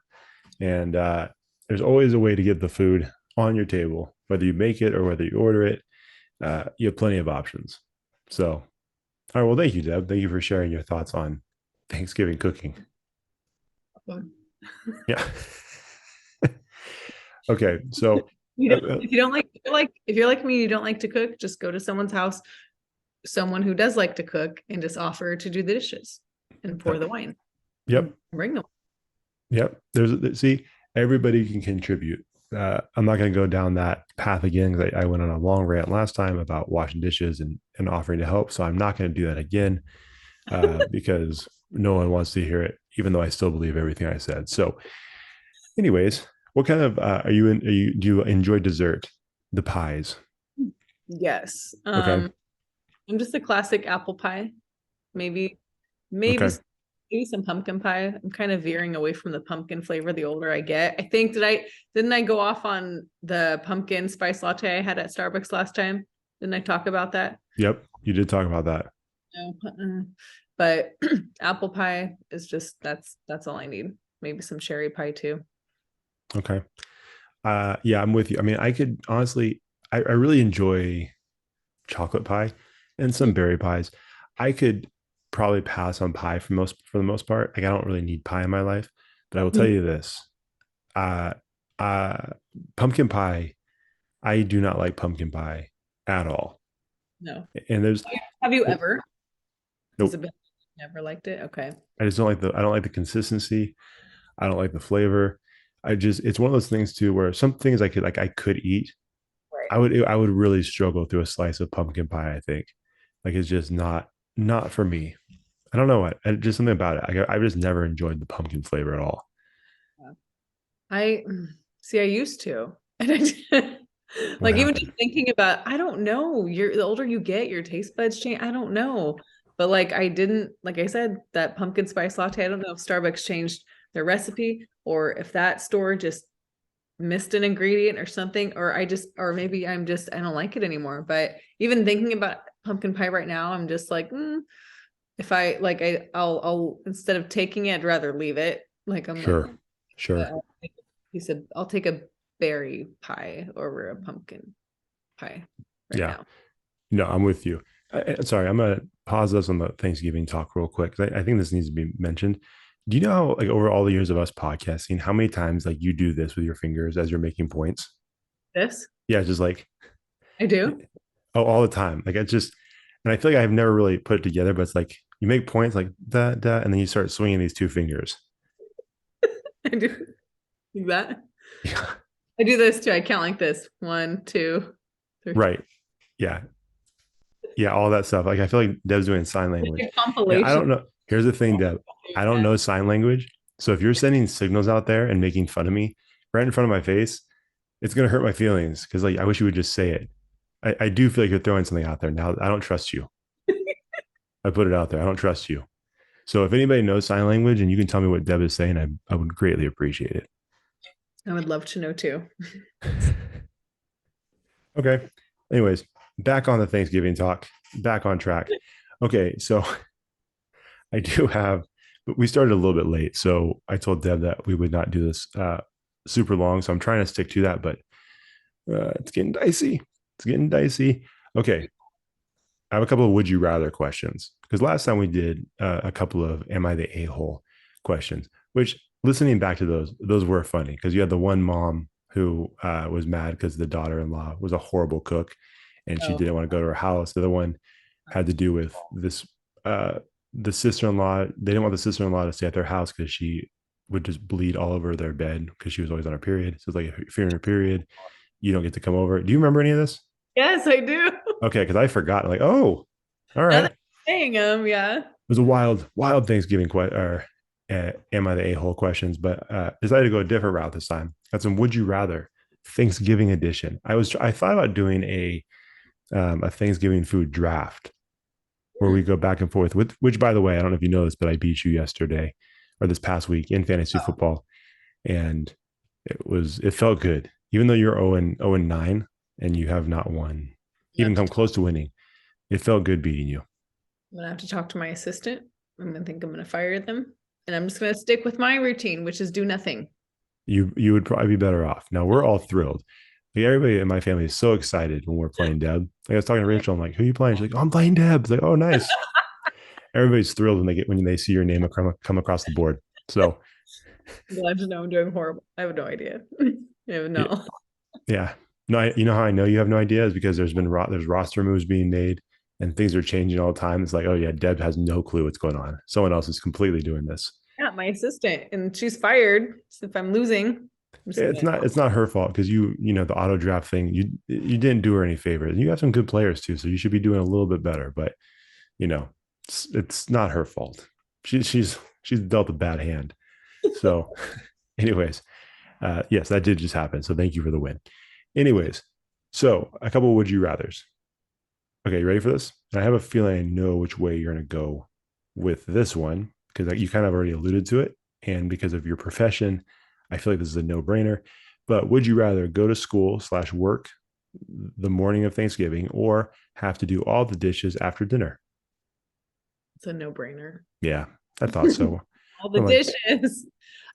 And there's always a way to get the food on your table, whether you make it or whether you order it. You have plenty of options. So, all right. Well, thank you, Deb. Thank you for sharing your thoughts on Thanksgiving cooking. Yeah. Okay. So, If you don't if you're like me, you don't like to cook, just go to someone's house, someone who does like to cook, and just offer to do the dishes and pour the wine yep. and bring them. Yep. See, everybody can contribute. I'm not going to go down that path again because I went on a long rant last time about washing dishes and offering to help. So I'm not going to do that again because no one wants to hear it, even though I still believe everything I said. So, anyways, what kind of are you in? Do you enjoy dessert? The pies. Yes. Okay. I'm just a classic apple pie. Maybe, maybe, Okay. maybe some pumpkin pie. I'm kind of veering away from the pumpkin flavor the older I get. I think didn't I go off on the pumpkin spice latte I had at Starbucks last time? Didn't I talk about that? Yep. You did talk about that. No. But apple pie is just that's all I need. Maybe some cherry pie too. Okay. Yeah, I'm with you. I mean, I could honestly, I really enjoy chocolate pie and some berry pies. I could probably pass on pie for the most part. Like I don't really need pie in my life, but I will tell Mm. you this: uh, uh, pumpkin pie. I do not like pumpkin pie at all. No. And there's Have you well, ever? Has it nope. been never liked it? Okay. I just don't like the I don't like the consistency. I don't like the flavor. I just it's one of those things too where some things I could eat. Right. I would really struggle through a slice of pumpkin pie. I think like it's just not for me. I don't know what just something about it. I just never enjoyed the pumpkin flavor at all. Yeah. I see, I used to. And I What like even just happened? thinking about, I don't know. You're the older you get, your taste buds change. I don't know. But like I didn't, like I said, that pumpkin spice latte, I don't know if Starbucks changed their recipe or if that store just missed an ingredient or something, or or maybe I don't like it anymore. But even thinking about pumpkin pie right now, I'm just like, if I like, I'll instead of taking it, I'd rather leave it. Like I'm like, Sure, sure. he said, I'll take a berry pie over a pumpkin pie right Yeah. now. No, I'm with you. Sorry, I'm gonna pause us on the Thanksgiving talk real quick. I think this needs to be mentioned. Do you know how, like, over all the years of us podcasting, how many times like you do this with your fingers as you're making points? This Yeah, just like I do. oh, all the time. Like it's just, and I feel like I've never really put it together, but it's like you make points like that, and then you start swinging these two fingers. I do that. Yeah, I do this too. I count like this. One, two, three. right. Yeah, yeah, all that stuff. Like I feel like Deb's doing sign Like language. a And I compilation. don't know. Here's the thing, Deb. I don't know sign language. So if you're sending signals out there and making fun of me right in front of my face, it's gonna hurt my feelings because like I wish you would just say it. I do feel like you're throwing something out there. Now I don't trust you. I put it out there. I don't trust you. So if anybody knows sign language and you can tell me what Deb is saying, I would greatly appreciate it. I would love to know too. Okay. Anyways, back on the Thanksgiving talk, back on track. Okay, so I do have, but we started a little bit late. So I told Deb that we would not do this super long. So I'm trying to stick to that, but it's getting dicey. It's getting dicey. Okay. I have a couple of would you rather questions because last time we did a couple of am I the a hole questions, which listening back to those were funny because you had the one mom who was mad because the daughter in law was a horrible cook and she Oh, didn't want to go to her house. The other one had to do with this uh, the sister in law. They didn't want the sister in law to stay at their house because she would just bleed all over their bed because she was always on her period. So it's like if you're in her period, you don't get to come over. Do you remember any of this? yes, I do. Okay, because I forgot. Like, oh, all Now right. that It I'm saying them, yeah. was a wild Thanksgiving or am I the a hole questions, but decided to go a different route this time. Got some would you rather Thanksgiving edition. I thought about doing a Thanksgiving food draft where we go back and forth with which by the way I don't know if you know this, but I beat you yesterday or this past week in fantasy Oh, football, and it felt good even though you're 0-9 and you have not won I'm even come close to winning. It felt good beating you. gonna have to talk to my assistant. I'm gonna fire them. And I'm just gonna stick with my routine, which is do nothing. You would probably be better off. Now we're all thrilled. Like everybody in my family is so excited when we're playing Deb. Like I was talking to Rachel, I'm like, "Who are you playing?" She's like, "Oh, I'm playing Deb." It's like, "Oh, nice." Everybody's thrilled when they see your name come across the board. So I'm glad to know I'm doing horrible. I have no idea. I have yeah, no. yeah. No, you know how I know you have no idea is because there's roster moves being made and things are changing all the time. It's like, oh yeah, Deb has no clue what's going on. Someone else is completely doing this. Yeah, my assistant, and she's fired. So if I'm losing, I'm just It's gonna. not her fault because you know the auto draft thing you didn't do her any favors. You have some good players too, so you should be doing a little bit better. But you know it's not her fault. She's dealt a bad hand. So, anyways, yes, that did just happen. So thank you for the win. Anyways, so a couple of would you rather's. Okay, you ready for this? And I have a feeling I know which way you're going to go with this one because you kind of already alluded to it. And because of your profession, I feel like this is a no brainer. But would you rather go to school/work the morning of Thanksgiving or have to do all the dishes after dinner? It's a no-brainer. Yeah, I thought so. All the I'm like, dishes.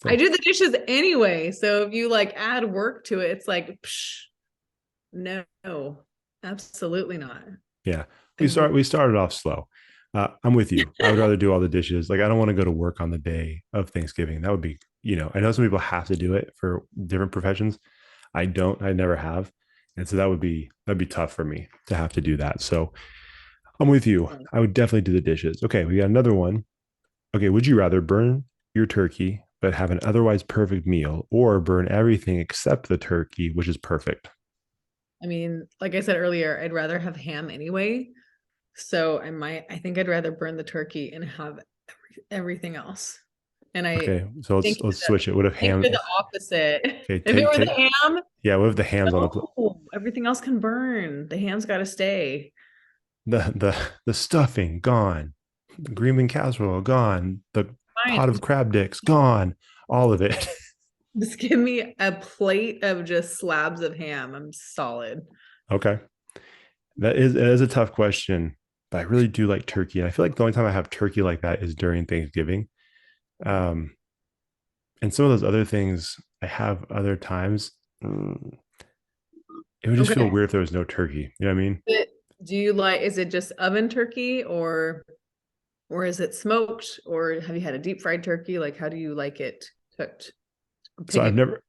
I so, do the dishes anyway. So if you like add work to it, it's like, psh, no, absolutely not. yeah, I do. we started off slow. I'm with you. I would rather do all the dishes. Like I don't want to go to work on the day of Thanksgiving. That would be, I know some people have to do it for different professions. I don't. I never have, and so that'd be tough for me to have to do that. So I'm with you. I would definitely do the dishes. Okay, we got another one. Okay, would you rather burn your turkey but have an otherwise perfect meal, or burn everything except the turkey, which is perfect? I mean, like I said earlier, I'd rather have ham anyway. So I think I'd rather burn the turkey and have everything else. And Okay, so think let's switch it. What if you're ham? the opposite. Okay, If it were take the ham, yeah. What if the ham's on the no, everything else can burn. The ham's got to stay. the stuffing gone, the green bean casserole gone, the Fine. pot of crab dicks gone, all of it. Just give me a plate of just slabs of ham. I'm solid. Okay, it is a tough question, but I really do like turkey, and I feel like the only time I have turkey like that is during Thanksgiving. Um, and some of those other things I have other times. It would just feel Okay. weird if there was no turkey. You know what I mean? Do you like, is it just oven turkey or is it smoked or have you had a deep fried turkey? Like, how do you like it cooked? So I've Opinion. never.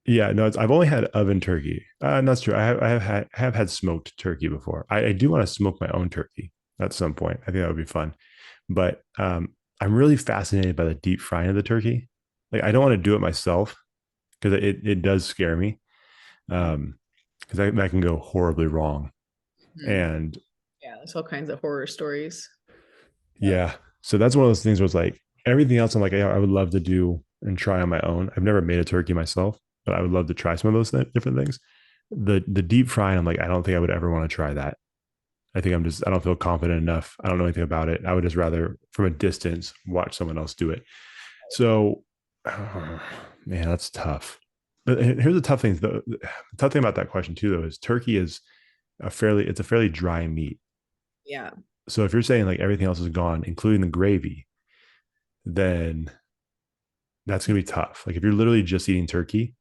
Yeah, no, I've only had oven turkey. That's true. I have had smoked turkey before. I do want to smoke my own turkey at some point. I think that would be fun. But I'm really fascinated by the deep frying of the turkey. Like I don't want to do it myself because it does scare me. Because that can go horribly wrong. Hmm. And Yeah, there's all kinds of horror stories. Yep. yeah, so that's one of those things where it's like everything else I'm like, yeah, I would love to do and try on my own. I've never made a turkey myself, but I would love to try some of those different things. The deep frying, I'm like, I don't think I would ever want to try that. I don't feel confident enough. I don't know anything about it. I would just rather from a distance watch someone else do it. So, man, that's tough. But here's the tough thing. The tough thing about that question too, though, is turkey is it's a fairly dry meat. Yeah. So if you're saying like everything else is gone, including the gravy, then that's gonna be tough. Like if you're literally just eating turkey,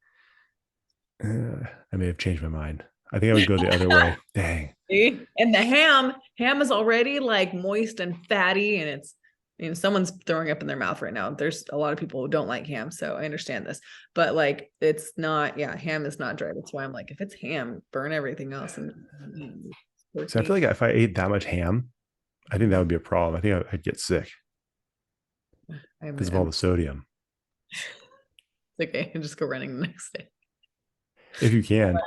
I may have changed my mind. I think I would go the other way. Dang. See? And the ham is already like moist and fatty, and someone's throwing up in their mouth right now. There's a lot of people who don't like ham, so I understand this. But like, it's not, yeah, ham is not dry. That's why I'm like, if it's ham, burn everything else and So I feel turkey. like if I ate that much ham, I think that would be a problem. I think I'd get sick because of all I'm the sodium. okay. I just go running the next day. If you can,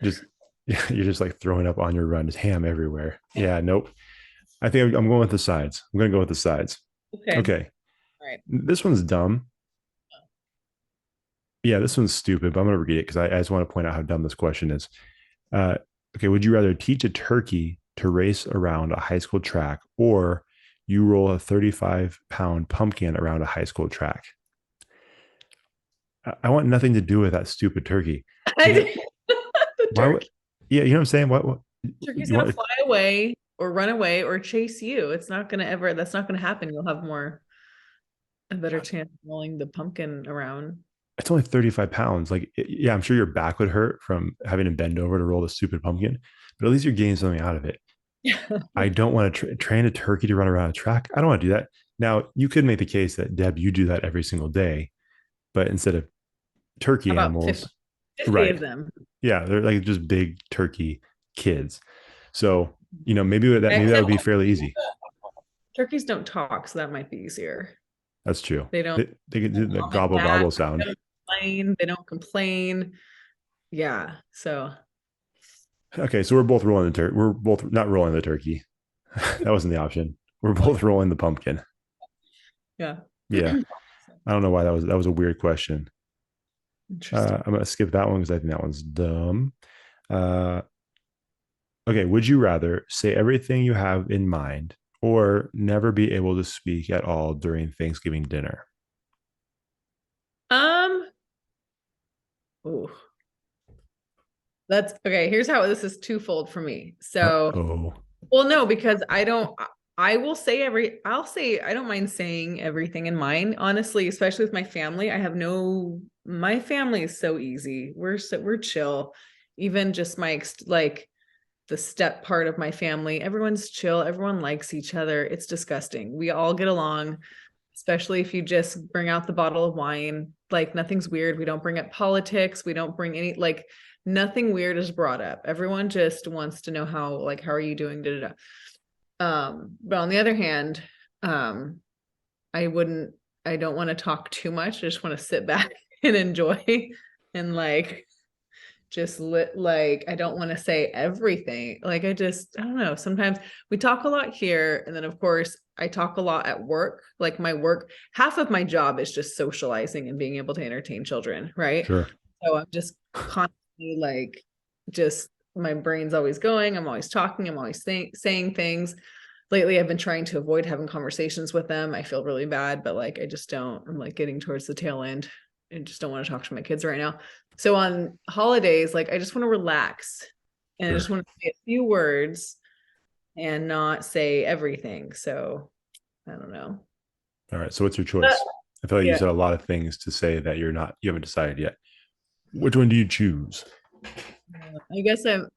just you're just like throwing up on your run. Just ham everywhere. Yeah, nope. I think I'm going with the sides. I'm going to go with the sides. Okay. Okay. All right. This one's dumb. Yeah, this one's stupid, but I'm going to read it because I just want to point out how dumb this question is. Uh, okay. Would you rather teach a turkey to race around a high school track or you roll a 35-pound pumpkin around a high school track? I want nothing to do with that stupid turkey. Because The why would, turkey. yeah, you know what I'm saying? What Turkey's you gonna want? fly away or run away or chase you. It's not gonna ever, that's not gonna happen. You'll have a better chance of rolling the pumpkin around. It's only 35 pounds. Like, yeah, I'm sure your back would hurt from having to bend over to roll the stupid pumpkin, but at least you're getting something out of it. I don't want to train a turkey to run around a track. I don't want to do that. Now, you could make the case that, Deb, you do that every single day, but instead of turkey About 50, animals, 50 right? of them. Yeah, they're like just big turkey kids. So, maybe that would Except be fairly easy. turkeys don't talk, so that might be easier. That's true. They don't They could do the comment gobble back, gobble they sound. don't complain, they don't complain. Yeah. So Okay, so we're both rolling the turkey. We're both not rolling the turkey. That wasn't the option. We're both rolling the pumpkin. yeah. Yeah, I don't know why that was a weird question. Interesting. I'm gonna skip that one because I think that one's dumb. Uh, okay, would you rather say everything you have in mind or never be able to speak at all during Thanksgiving dinner? Um, oh, that's okay. Here's how this is twofold for me. So Oh, well, no, because I will say I'll say, I don't mind saying everything in mine, honestly, especially with my family. My family is so easy. We're chill. Even just like, the step part of my family. Everyone's chill. Everyone likes each other. It's disgusting. We all get along, especially if you just bring out the bottle of wine. Like nothing's weird. We don't bring up politics. We don't bring any, like, nothing weird is brought up. Everyone just wants to know how, like, how are you doing? Da, da, da. But on the other hand, I wouldn't, I don't want to talk too much. I just want to sit back and enjoy and like just like I don't want to say everything. Like I don't know. Sometimes we talk a lot here, and then of course I talk a lot at work. Like my work, half of my job is just socializing and being able to entertain children, right? Sure. So I'm just constantly like just my brain's always going. I'm always talking. I'm always saying things. Lately, I've been trying to avoid having conversations with them. I feel really bad, but like I just don't. I'm like getting towards the tail end. I just don't want to talk to my kids right now. So on holidays, like I just want to relax and I Sure. just want to say a few words and not say everything. So I don't know. All right. So what's your But, choice? I feel like you yeah. said a lot of things to say that you haven't decided yet. Which one do you choose?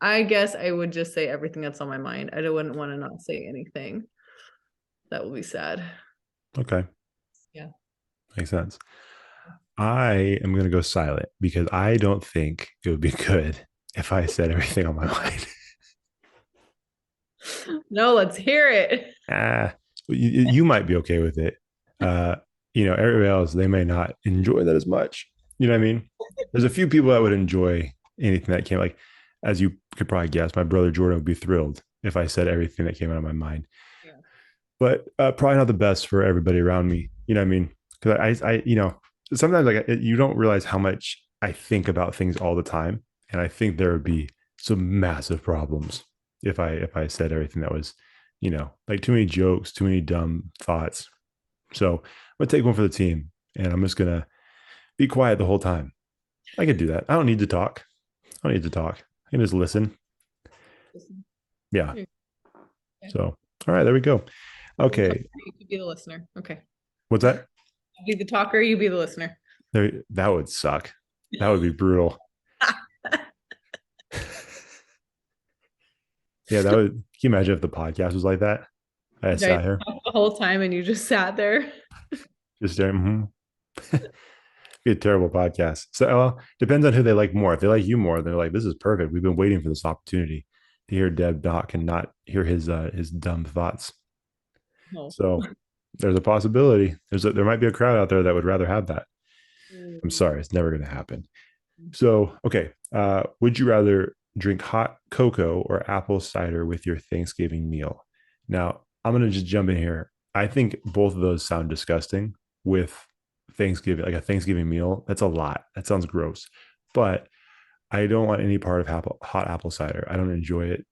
I guess I would just say everything that's on my mind. I wouldn't want to not say anything. That would be sad. Okay. Yeah. Makes sense. I am going to go silent because I don't think it would be good if I said everything on my mind. No, let's hear it. ah, you might be okay with it. Uh, everybody else, they may not enjoy that as much. You know what I mean? There's a few people that would enjoy anything that came, like, as you could probably guess, my brother Jordan would be thrilled if I said everything that came out of my mind. Yeah. But probably not the best for everybody around me. You know what I mean? Because sometimes like you don't realize how much I think about things all the time, and I think there would be some massive problems if I said everything that was, like too many jokes, too many dumb thoughts. So I'm gonna take one for the team, and I'm just gonna be quiet the whole time. I could do that. I don't need to talk. I don't need to talk. I can just listen. Yeah. Okay. So all right, there we go. You be the talker, Okay, you could be the listener. Okay. what's that? You be the talker, you be the listener. That would suck. That would be brutal. Yeah, that would. Can you imagine if the podcast was like that? I Guys sat here talk the whole time and you just sat there. just staring. Be a terrible podcast. So depends on who they like more. If they like you more, they're like, "This is perfect. We've been waiting for this opportunity to hear Deb talk and not hear his dumb thoughts." No. So there's a possibility. There might be a crowd out there that would rather have that. I'm sorry, it's never going to happen. So okay, would you rather drink hot cocoa or apple cider with your Thanksgiving meal? Now I'm going to just jump in here. I think both of those sound disgusting with Thanksgiving, like a Thanksgiving meal. That's a lot. That sounds gross. But I don't want any part of hot apple cider. I don't enjoy it.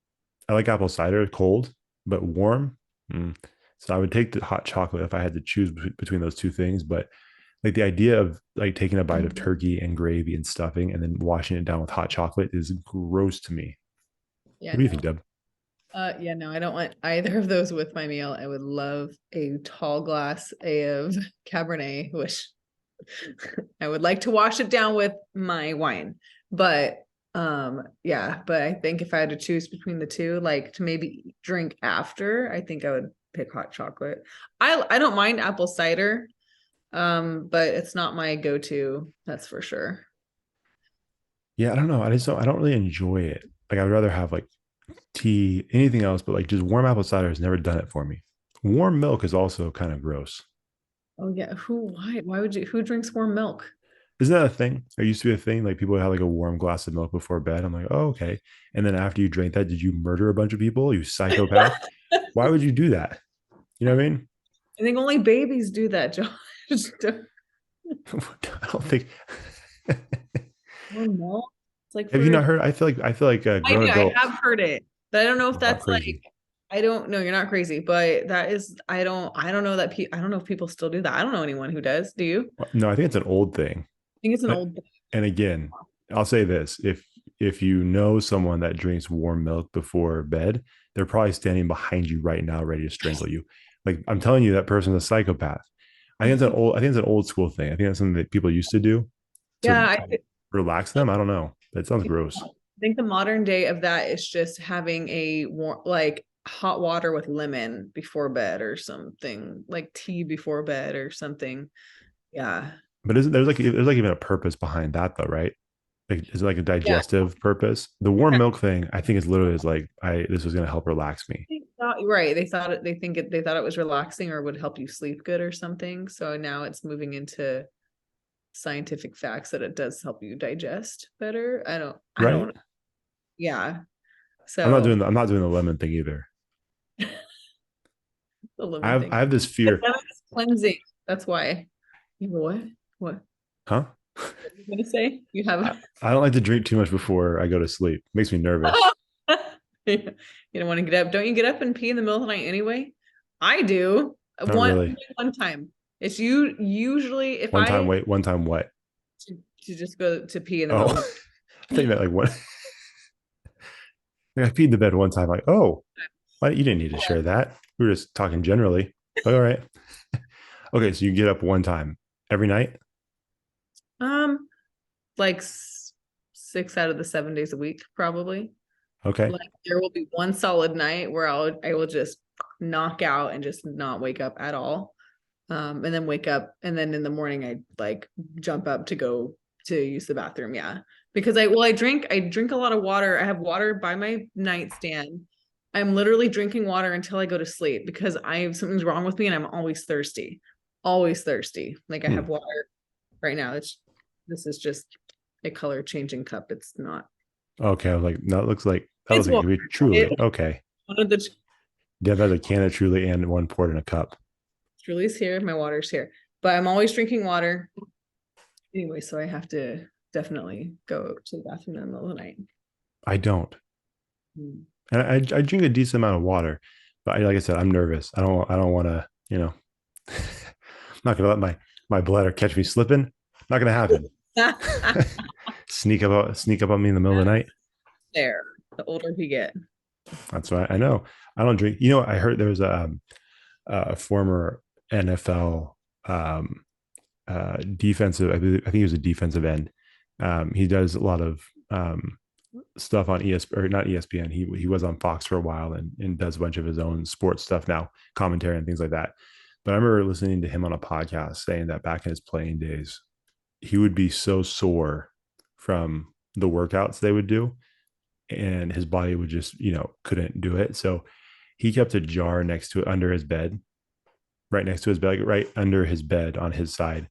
I like apple cider cold, but warm. Mm. So I would take the hot chocolate if I had to choose between those two things. But like the idea of like taking a bite of turkey and gravy and stuffing and then washing it down with hot chocolate is gross to me. Yeah, What do you no. think, Deb? Yeah, no, I don't want either of those with my meal. I would love a tall glass of Cabernet, which I would like to wash it down with my wine. But yeah, but I think if I had to choose between the two, like to maybe drink after, I think I would pick hot chocolate. I don't mind apple cider, but it's not my go-to, that's for sure. Yeah, I don't know. I don't really enjoy it. Like I'd rather have like tea, anything else, but like just warm apple cider has never done it for me. Warm milk is also kind of gross. Oh yeah, why would you, who drinks warm milk? Isn't that a thing? There used to be a thing like people would have like a warm glass of milk before bed. I'm like, oh, okay. And then after you drank that, did you murder a bunch of people? You psychopath. Why would you do that? You know what I mean? I think only babies do that, Josh. I don't think. Warm milk. It's like Have you for not heard? I feel like grown I adults have heard it, but I don't know if are not that's like crazy. I don't know. You're not crazy, but that is I don't know that I don't know if people still do that. I don't know anyone who does. Do you? I No, I think it's an old thing. think it's an But old thing. and again, I'll say this: if you know someone that drinks warm milk before bed, they're probably standing behind you right now, ready to strangle you. Like I'm telling you, that person's a psychopath. I think it's an old school thing. I think that's something that people used to do Yeah, to relax them. I don't know. That sounds gross. I think the modern day of that is just having a warm, like hot water with lemon before bed or something, like tea before bed or something. Yeah. But isn't there's like even a purpose behind that though, right? Like is it like a Yeah. digestive purpose? The warm milk thing, I think is literally is like I this was gonna help relax me. They thought, right. They thought it, they think it, they thought it was relaxing or would help you sleep good or something. So now it's moving into scientific facts that it does help you digest better. I Right? don't, yeah. So I'm not doing the lemon thing either. the lemon thing. I have this But fear. then it's cleansing. That's why. You know what? What? Huh? What are you gonna say? You have I don't like to drink too much before I go to sleep. Makes me nervous. you don't want to get up. Don't you get up and pee in the middle of the night anyway? I do. Not really. One time. It's you usually if One time, I wait, one time what? to just go to pee in the Oh, middle of I think that like what I peed in the bed one time, like, oh, why you didn't need to share that. We were just talking generally. All right. Okay, so you get up one time every night. the like 6 out of the 7 days a week, probably. Okay. Like there will be one solid night where I will just knock out and just not wake up at all. And then wake up and then in the morning I like jump up to go to use the bathroom. Yeah. Because I drink a lot of water. I have water by my nightstand. I'm literally drinking water until I go to sleep because something's wrong with me and I'm always thirsty. Always thirsty. Like I Hmm. have water right now. This is just a color changing cup. It's not. Okay. I was like, no, that looks It's like it water. could be truly. It Okay. one of the Deb has a can of truly and one poured in a cup. Truly's here. My water's here. But I'm always drinking water anyway, so I have to definitely go to the bathroom in the middle of the night. I don't. Mm. And I drink a decent amount of water, but like I said, I'm nervous. I don't want to, I'm not gonna let my bladder catch me slipping. Not gonna happen. Sneak up on me in the middle of the night. There, the older we get. That's why I know. I don't drink. I heard there was a former NFL defensive. I think he was a defensive end. He does a lot of stuff on ES or not ESPN. He was on Fox for a while and does a bunch of his own sports stuff now, commentary and things like that. But I remember listening to him on a podcast saying that back in his playing days, he would be so sore from the workouts they would do, and his body would just couldn't do it. So he kept a jar next to it under his bed, right next to his bed, like right under his bed on his side.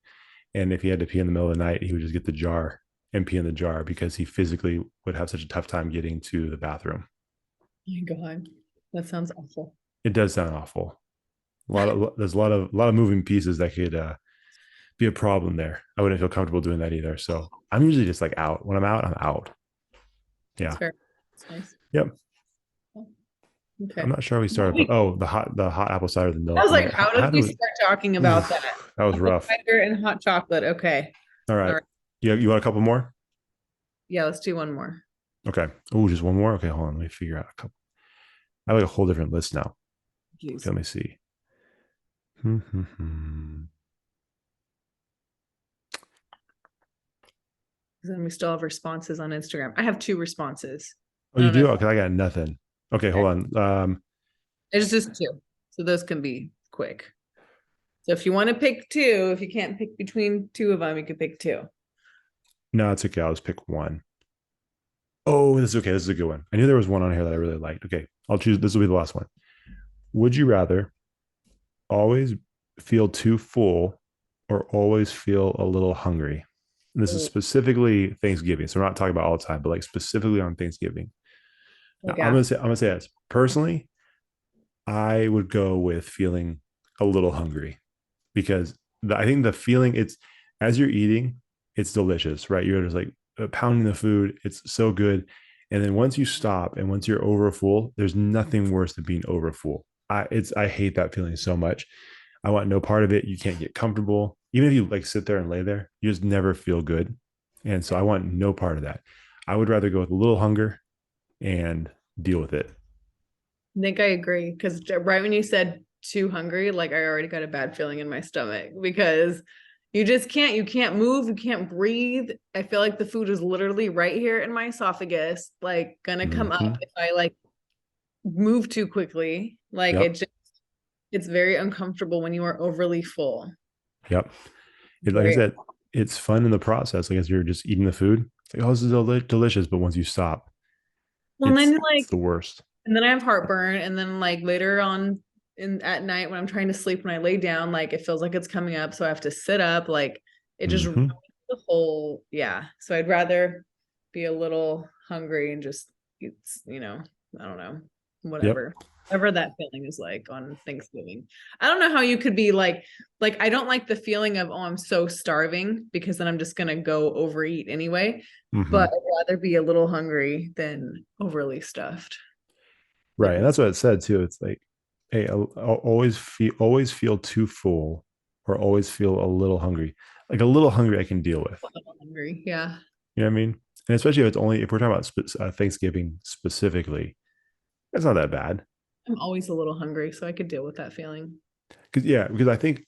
And if he had to pee in the middle of the night, he would just get the jar and pee in the jar because he physically would have such a tough time getting to the bathroom. Oh my God, that sounds awful. It does sound awful. There's a lot of moving pieces that could be a problem there. I wouldn't feel comfortable doing that either. So I'm usually just like out. When I'm out, I'm out. That's Yeah. fair. That's nice. Yep. I'm Okay. not sure how we started, but the hot apple cider with I milk. was I'm like, like, how how did do we we? start talking about that? Oof, that was Apple rough. cider and hot chocolate. Okay. All All right. right. You want a couple more? Yeah, let's do one more. Okay. Oh, just one more. Okay, hold on. Let me figure out a couple. I have like a whole different list now. Okay, Jeez. let me see. Then we still have responses on Instagram. I have 2 responses. Oh, I you don't know do? if Okay, I got nothing. Okay, okay. hold on. It's just 2. So those can be quick. So if you want to pick 2, if you can't pick between 2 of them, you can pick 2. No, it's okay. I'll just pick one. Oh, this is okay. This is a good one. I knew there was one on here that I really liked. Okay, I'll choose. This will be the last one. Would you rather always feel too full or always feel a little hungry? And this is Oh specifically Thanksgiving. So we're not talking about all the time, but like specifically on Thanksgiving. Now, my God. I'm gonna say this. Personally, I would go with feeling a little hungry because I think the feeling it's as you're eating, it's delicious, right? You're just like pounding the food. It's so good. And then once you stop and once you're over full, there's nothing worse than being over full. I hate that feeling so much. I want no part of it. You can't get comfortable. Even if you like sit there and lay there, you just never feel good. And so I want no part of that. I would rather go with a little hunger and deal with it. I think I agree because right when you said too hungry, like I already got a bad feeling in my stomach because You just can't, you can't move, you can't breathe. I feel like the food is literally right here in my esophagus, like gonna come up Hmm. if I like move too quickly. Like Yep. it's very uncomfortable when you are overly full. Yep. Like I Very said, it's fun in the process. Like as you're just eating the food, it's like, oh, this is delicious. But once you stop, well, and then it's like, the worst. and then I have heartburn, and then like later on in at night when I'm trying to sleep, when I lay down, like it feels like it's coming up, so I have to sit up. Like it just ruins Hmm. the whole, yeah. So I'd rather be a little hungry and just eat, I don't know, Yep. whatever that feeling is like on Thanksgiving. I don't know how you could be like I don't like the feeling of, oh, I'm so starving, because then I'm just gonna go overeat anyway. But Hmm. I'd rather be a little hungry than overly stuffed. Right. Like And that's what it said too. It's like, hey, always feel too full or always feel a little hungry. Like a little hungry, I can deal with. a little hungry. Yeah. You know what I mean? And especially if we're talking about Thanksgiving specifically, that's not that bad. I'm always a little hungry, so I could deal with that feeling. Because I think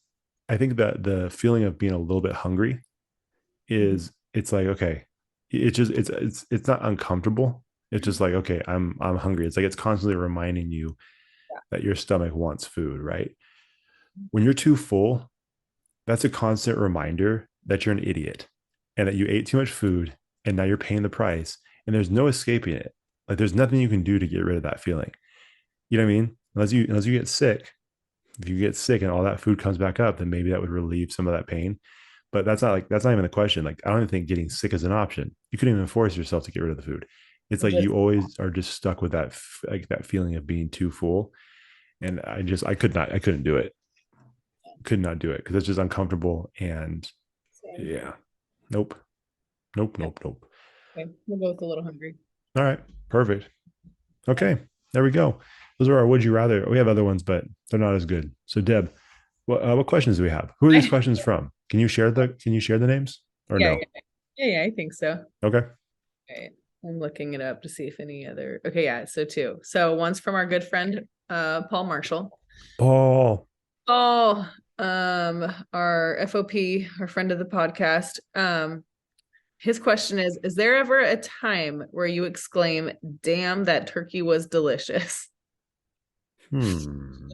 that the feeling of being a little bit hungry Mhm. is it's like, okay, it's not uncomfortable. It's just like, okay, I'm hungry. It's like it's constantly reminding you that your stomach wants food, right? When you're too full, that's a constant reminder that you're an idiot and that you ate too much food and now you're paying the price and there's no escaping it. Like there's nothing you can do to get rid of that feeling. You know what I mean? Unless you get sick. If you get sick and all that food comes back up, then maybe that would relieve some of that pain. But that's not even the question. Like I don't even think getting sick is an option. You couldn't even force yourself to get rid of the food. It's like Just you always are just stuck with that like that feeling of being too full. And I couldn't do it. Could not do it because it's just uncomfortable. And same. yeah, nope, nope, Yeah. nope, nope. Okay. We're both a little hungry. All right, perfect. Okay, there we go. Those are our would you rather. We have other ones, but they're not as good. So Deb, what questions do we have? Who are these questions from? Can you share the names or Yeah, no? yeah, yeah, I think so. Okay. Okay. I'm looking it up to see if any other. Okay, yeah, so two. So one's from our good friend Paul Marshall. Paul. Oh, our FOP, our friend of the podcast. His question is there ever a time where you exclaim, damn, that turkey was delicious? Hmm.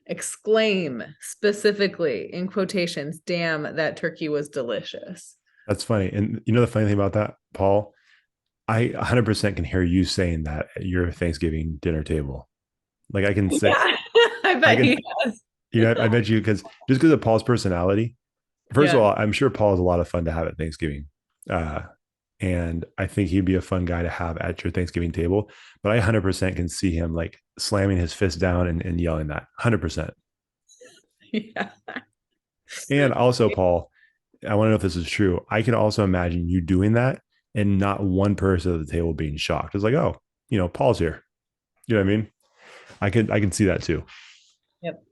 Exclaim specifically in quotations, damn, that turkey was delicious. That's funny. And you know the funny thing about that, Paul? I 100% can hear you saying that at your Thanksgiving dinner table. Like I can say, Yeah, I I bet can, he has. I bet you because of Paul's personality. First of Yeah. all, I'm sure Paul is a lot of fun to have at Thanksgiving. Uh, and I think he'd be a fun guy to have at your Thanksgiving table. But I 100% can see him like slamming his fist down and yelling that 100%. Yeah. And also, Paul, I want to know if this is true. I can also imagine you doing that and not one person at the table being shocked. It's like, oh, Paul's here. You know what I mean? I can see that too. Yep.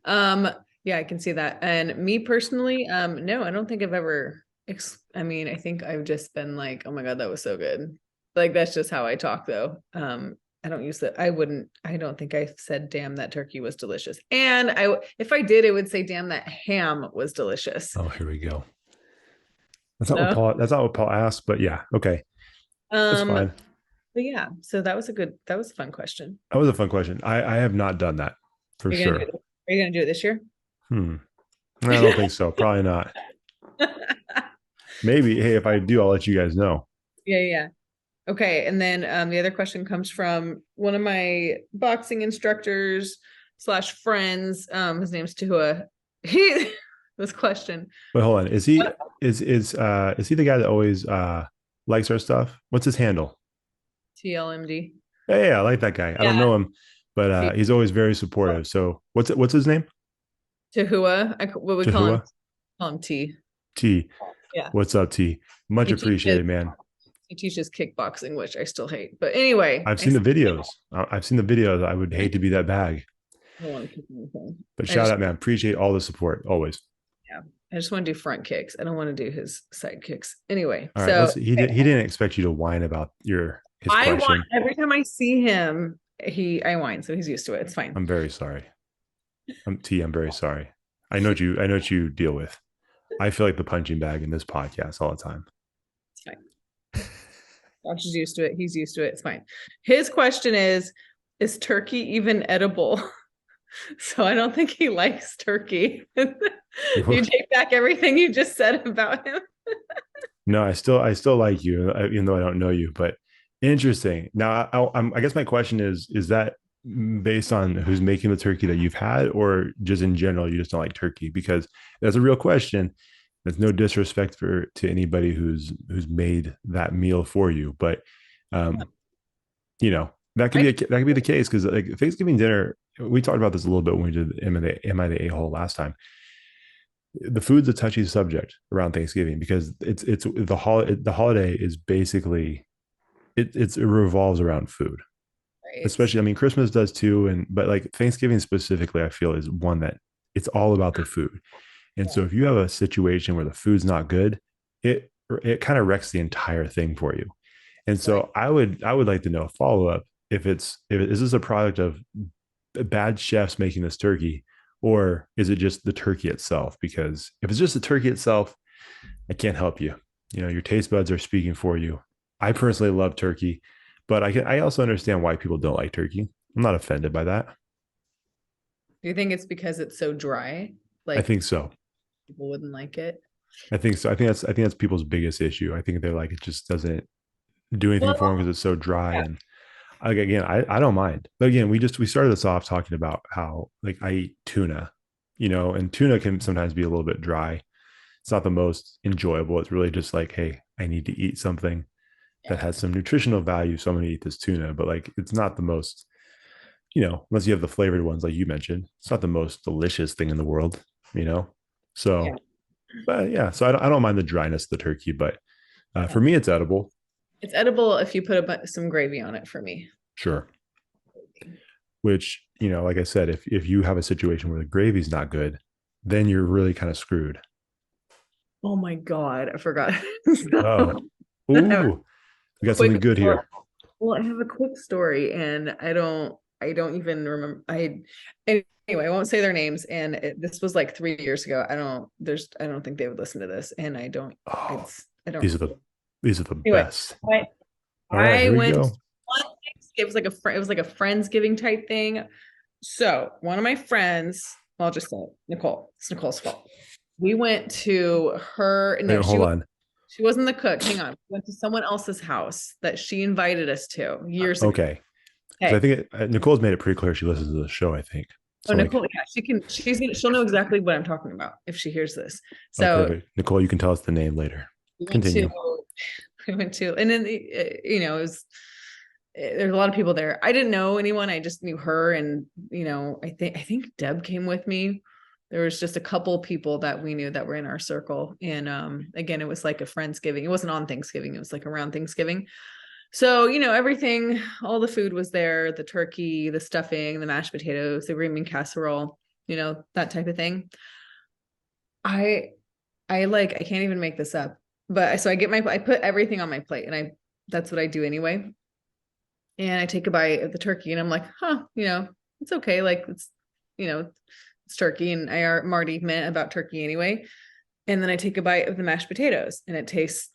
Um, yeah, I can see that. And me personally, no, I don't think I've ever I mean, I think I've just been like, oh my God, that was so good. Like that's just how I talk though. I don't use that. I don't think I said damn that turkey was delicious. And if I did, it would say damn that ham was delicious. Oh, here we go. No. That's not what Paul asked, but yeah, okay. That's Um, fine. but yeah, so that was a fun question. That was a fun question. I have not done that for Are you gonna do sure. it? Are you gonna do it this year? Hmm. I don't think so. Probably not. Maybe. Hey, if I do, I'll let you guys know. Yeah, yeah. Okay, and then the other question comes from one of my boxing instructors slash friends. His name's Tahua. He this question. Wait, hold on. Is he the guy that always likes our stuff? What's his handle? TLMD. Yeah, I like that guy. I don't Yeah. know him, but T he's always very supportive. So what's his name? Tahua. What we Jahua call him T. T. Yeah. What's up, T? Much He teaches appreciated, man. he teaches kickboxing, which I still hate. But anyway, I've seen the videos. I've seen the videos. I would hate to be that bag, I don't want to kick anything. but I shout just out, man. Appreciate all the support always. yeah. I just want to do front kicks. I don't want to do his side kicks. Anyway, All right, so let's. He didn't expect you to whine about his I whine question. every time I see him. I whine, so he's used to it. It's fine. I'm very sorry. I'm very sorry. I know what you deal with. I feel like the punching bag in this podcast all the time. It's fine. Josh is used to it. He's used to it. It's fine. His question is turkey even edible? So I don't think he likes turkey. You take back everything you just said about him. No, I still like you, even though I don't know you. But interesting. Now, I guess my question is that based on who's making the turkey that you've had, or just in general, you just don't like turkey? Because that's a real question. There's no disrespect to anybody who's made that meal for you, but um, you know that could be the case because like Thanksgiving dinner, we talked about this a little bit when we did Am I the A-hole last time. The food's a touchy subject around Thanksgiving because it's the holiday is basically it revolves around food. Right. Especially, I mean, Christmas does too, and but like Thanksgiving specifically, I feel is one that it's all about the food. And so Yeah. if you have a situation where the food's not good, it kind of wrecks the entire thing for you. And Right. so I would like to know follow up if is this a product of bad chefs making this turkey, or is it just the turkey itself? Because if it's just the turkey itself, I can't help you. You know, your taste buds are speaking for you. I personally love turkey, but I also understand why people don't like turkey. I'm not offended by that. Do you think it's because it's so dry? I Like think so. people wouldn't like it? I think so. I think that's people's biggest issue. I think they're like it just doesn't do anything Well, for them because it's so dry. yeah. And like, again, I don't mind. But again, we started this off talking about how like I eat tuna, you know, and tuna can sometimes be a little bit dry. It's not the most enjoyable. It's really just like, hey, I need to eat something that Yeah. has some nutritional value. So I'm going to eat this tuna, but like it's not the most, you know, unless you have the flavored ones like you mentioned, it's not the most delicious thing in the world, you know. Yeah. So, but yeah, so I don't mind the dryness of the turkey, but Yeah. for me, it's edible. It's edible if you put some gravy on it for me. Sure. Which, you know, like I said, if you have a situation where the gravy's not good, then you're really kind of screwed. Oh my God, I forgot. Oh, I have a ooh, we got quick something good here. well, I have a quick story and I don't even remember anyway, I won't say their names and this was like 3 years ago. I don't think they would listen to this and Oh, it's I don't these are the these are the anyway, best. I, All right, I here we went go. it was like it was like a friendsgiving type thing. So one of my friends, I'll just say it, Nicole. It's Nicole's fault. We went to her. Wait, No, hold on. she wasn't the cook. Hang on. We went to someone else's house that she invited us to years ago. Okay, because I Okay. think Nicole's made it pretty clear she listens to the show. I think Oh, so. Like, Nicole, yeah, she'll know exactly what I'm talking about if she hears this. oh, So perfect. Nicole, you can tell us the name later. we went to, Continue. and then, it was, there's a lot of people there. I didn't know anyone. I just knew her. And, I think Deb came with me. There was just a couple people that we knew that were in our circle. And again, it was like a Friendsgiving. It wasn't on Thanksgiving. It was like around Thanksgiving. So, everything, all the food was there, the turkey, the stuffing, the mashed potatoes, the green bean casserole, that type of thing. I I can't even make this up. But so I put everything on my plate and that's what I do anyway. And I take a bite of the turkey and I'm like, it's okay. Like you know, it's turkey and I'm already meant about turkey anyway. And then I take a bite of the mashed potatoes and it tastes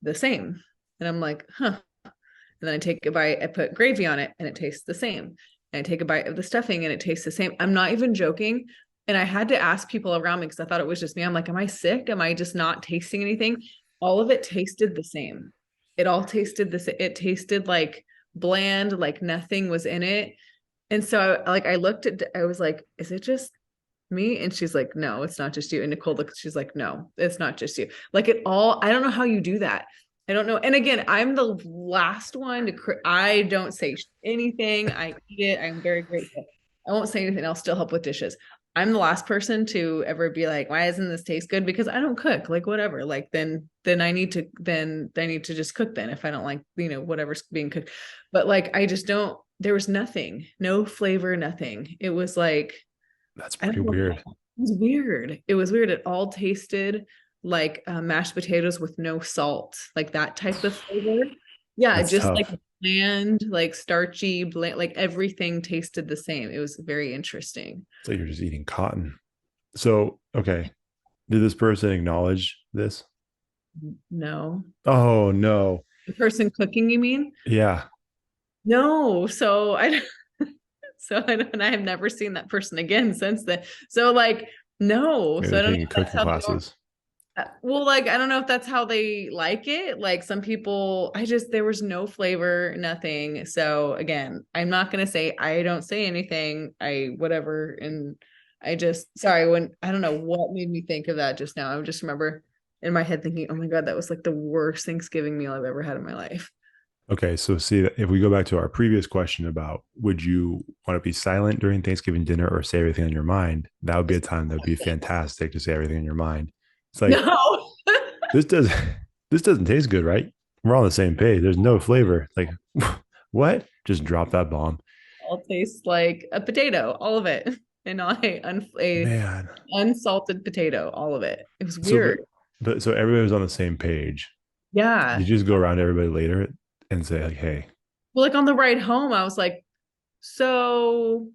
the same. And I'm like, huh. And then I take a bite, I put gravy on it and it tastes the same. And I take a bite of the stuffing and it tastes the same. I'm not even joking. And I had to ask people around me because I thought it was just me. I'm like, am I sick? Am I just not tasting anything? All of it tasted the same. It all tasted the same. It tasted like bland, like nothing was in it. And so I looked at, I was like, is it just me? And she's like, no, it's not just you. And Nicole looked, she's like, no, it's not just you. Like it all, I don't know how you do that. I don't know. And again, I'm the last one I don't say anything. I eat it. I'm very grateful. I won't say anything. I'll still help with dishes. I'm the last person to ever be like, why doesn't this taste good? Because I don't cook, like whatever. Like then I need to just cook then if I don't like, whatever's being cooked. But like, I just don't, there was nothing, no flavor, nothing. It was like, That's I pretty don't know. weird. It was weird. It was weird. It all tasted like mashed potatoes with no salt, like that type of flavor. Yeah, That's just like tough. bland, like starchy, bland, like everything tasted the same. It was very interesting. It's like you're just eating cotton. So, okay. Did this person acknowledge this? No. Oh no. The person cooking, you mean? Yeah. No. I have never seen that person again since then. So like, no. Maybe So they're I don't know taking if that's cooking how they classes. well, like I don't know if that's how they like it. Like some people, there was no flavor, nothing. So again, I'm not gonna say I don't say anything. I whatever, and I just sorry when I don't know what made me think of that just now. I just remember in my head thinking, oh my God, that was like the worst Thanksgiving meal I've ever had in my life. Okay, so see if we go back to our previous question about would you want to be silent during Thanksgiving dinner or say everything on your mind, that would be a time that would be fantastic to say everything on your mind. It's like No, this does this doesn't taste good, right? We're on the same page. There's no flavor. Like what? Just drop that bomb. all tastes like a potato, all of it, and a Man. unsalted potato, all of it. It was So weird. but so everybody was on the same page. Yeah. Did you just go around to everybody later and say like, hey, Well, like on the ride home, I was like, so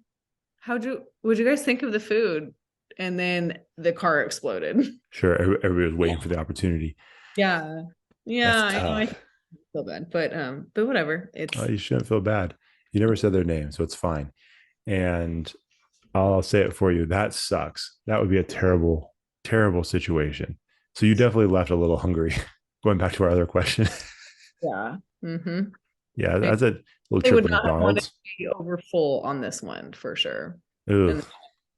would you guys think of the food? And then the car exploded. sure, everybody was waiting for the opportunity. Yeah. Yeah, That's I know I tough. feel bad, but whatever. You shouldn't feel bad. You never said their name, so it's fine. And I'll say it for you. That sucks. That would be a terrible, terrible situation. So you definitely left a little hungry. Going back to our other question. Yeah. Mm-hmm. Yeah, I that's a little they trip would to not have wanted to McDonald's. be over full on this one for sure. Ugh. And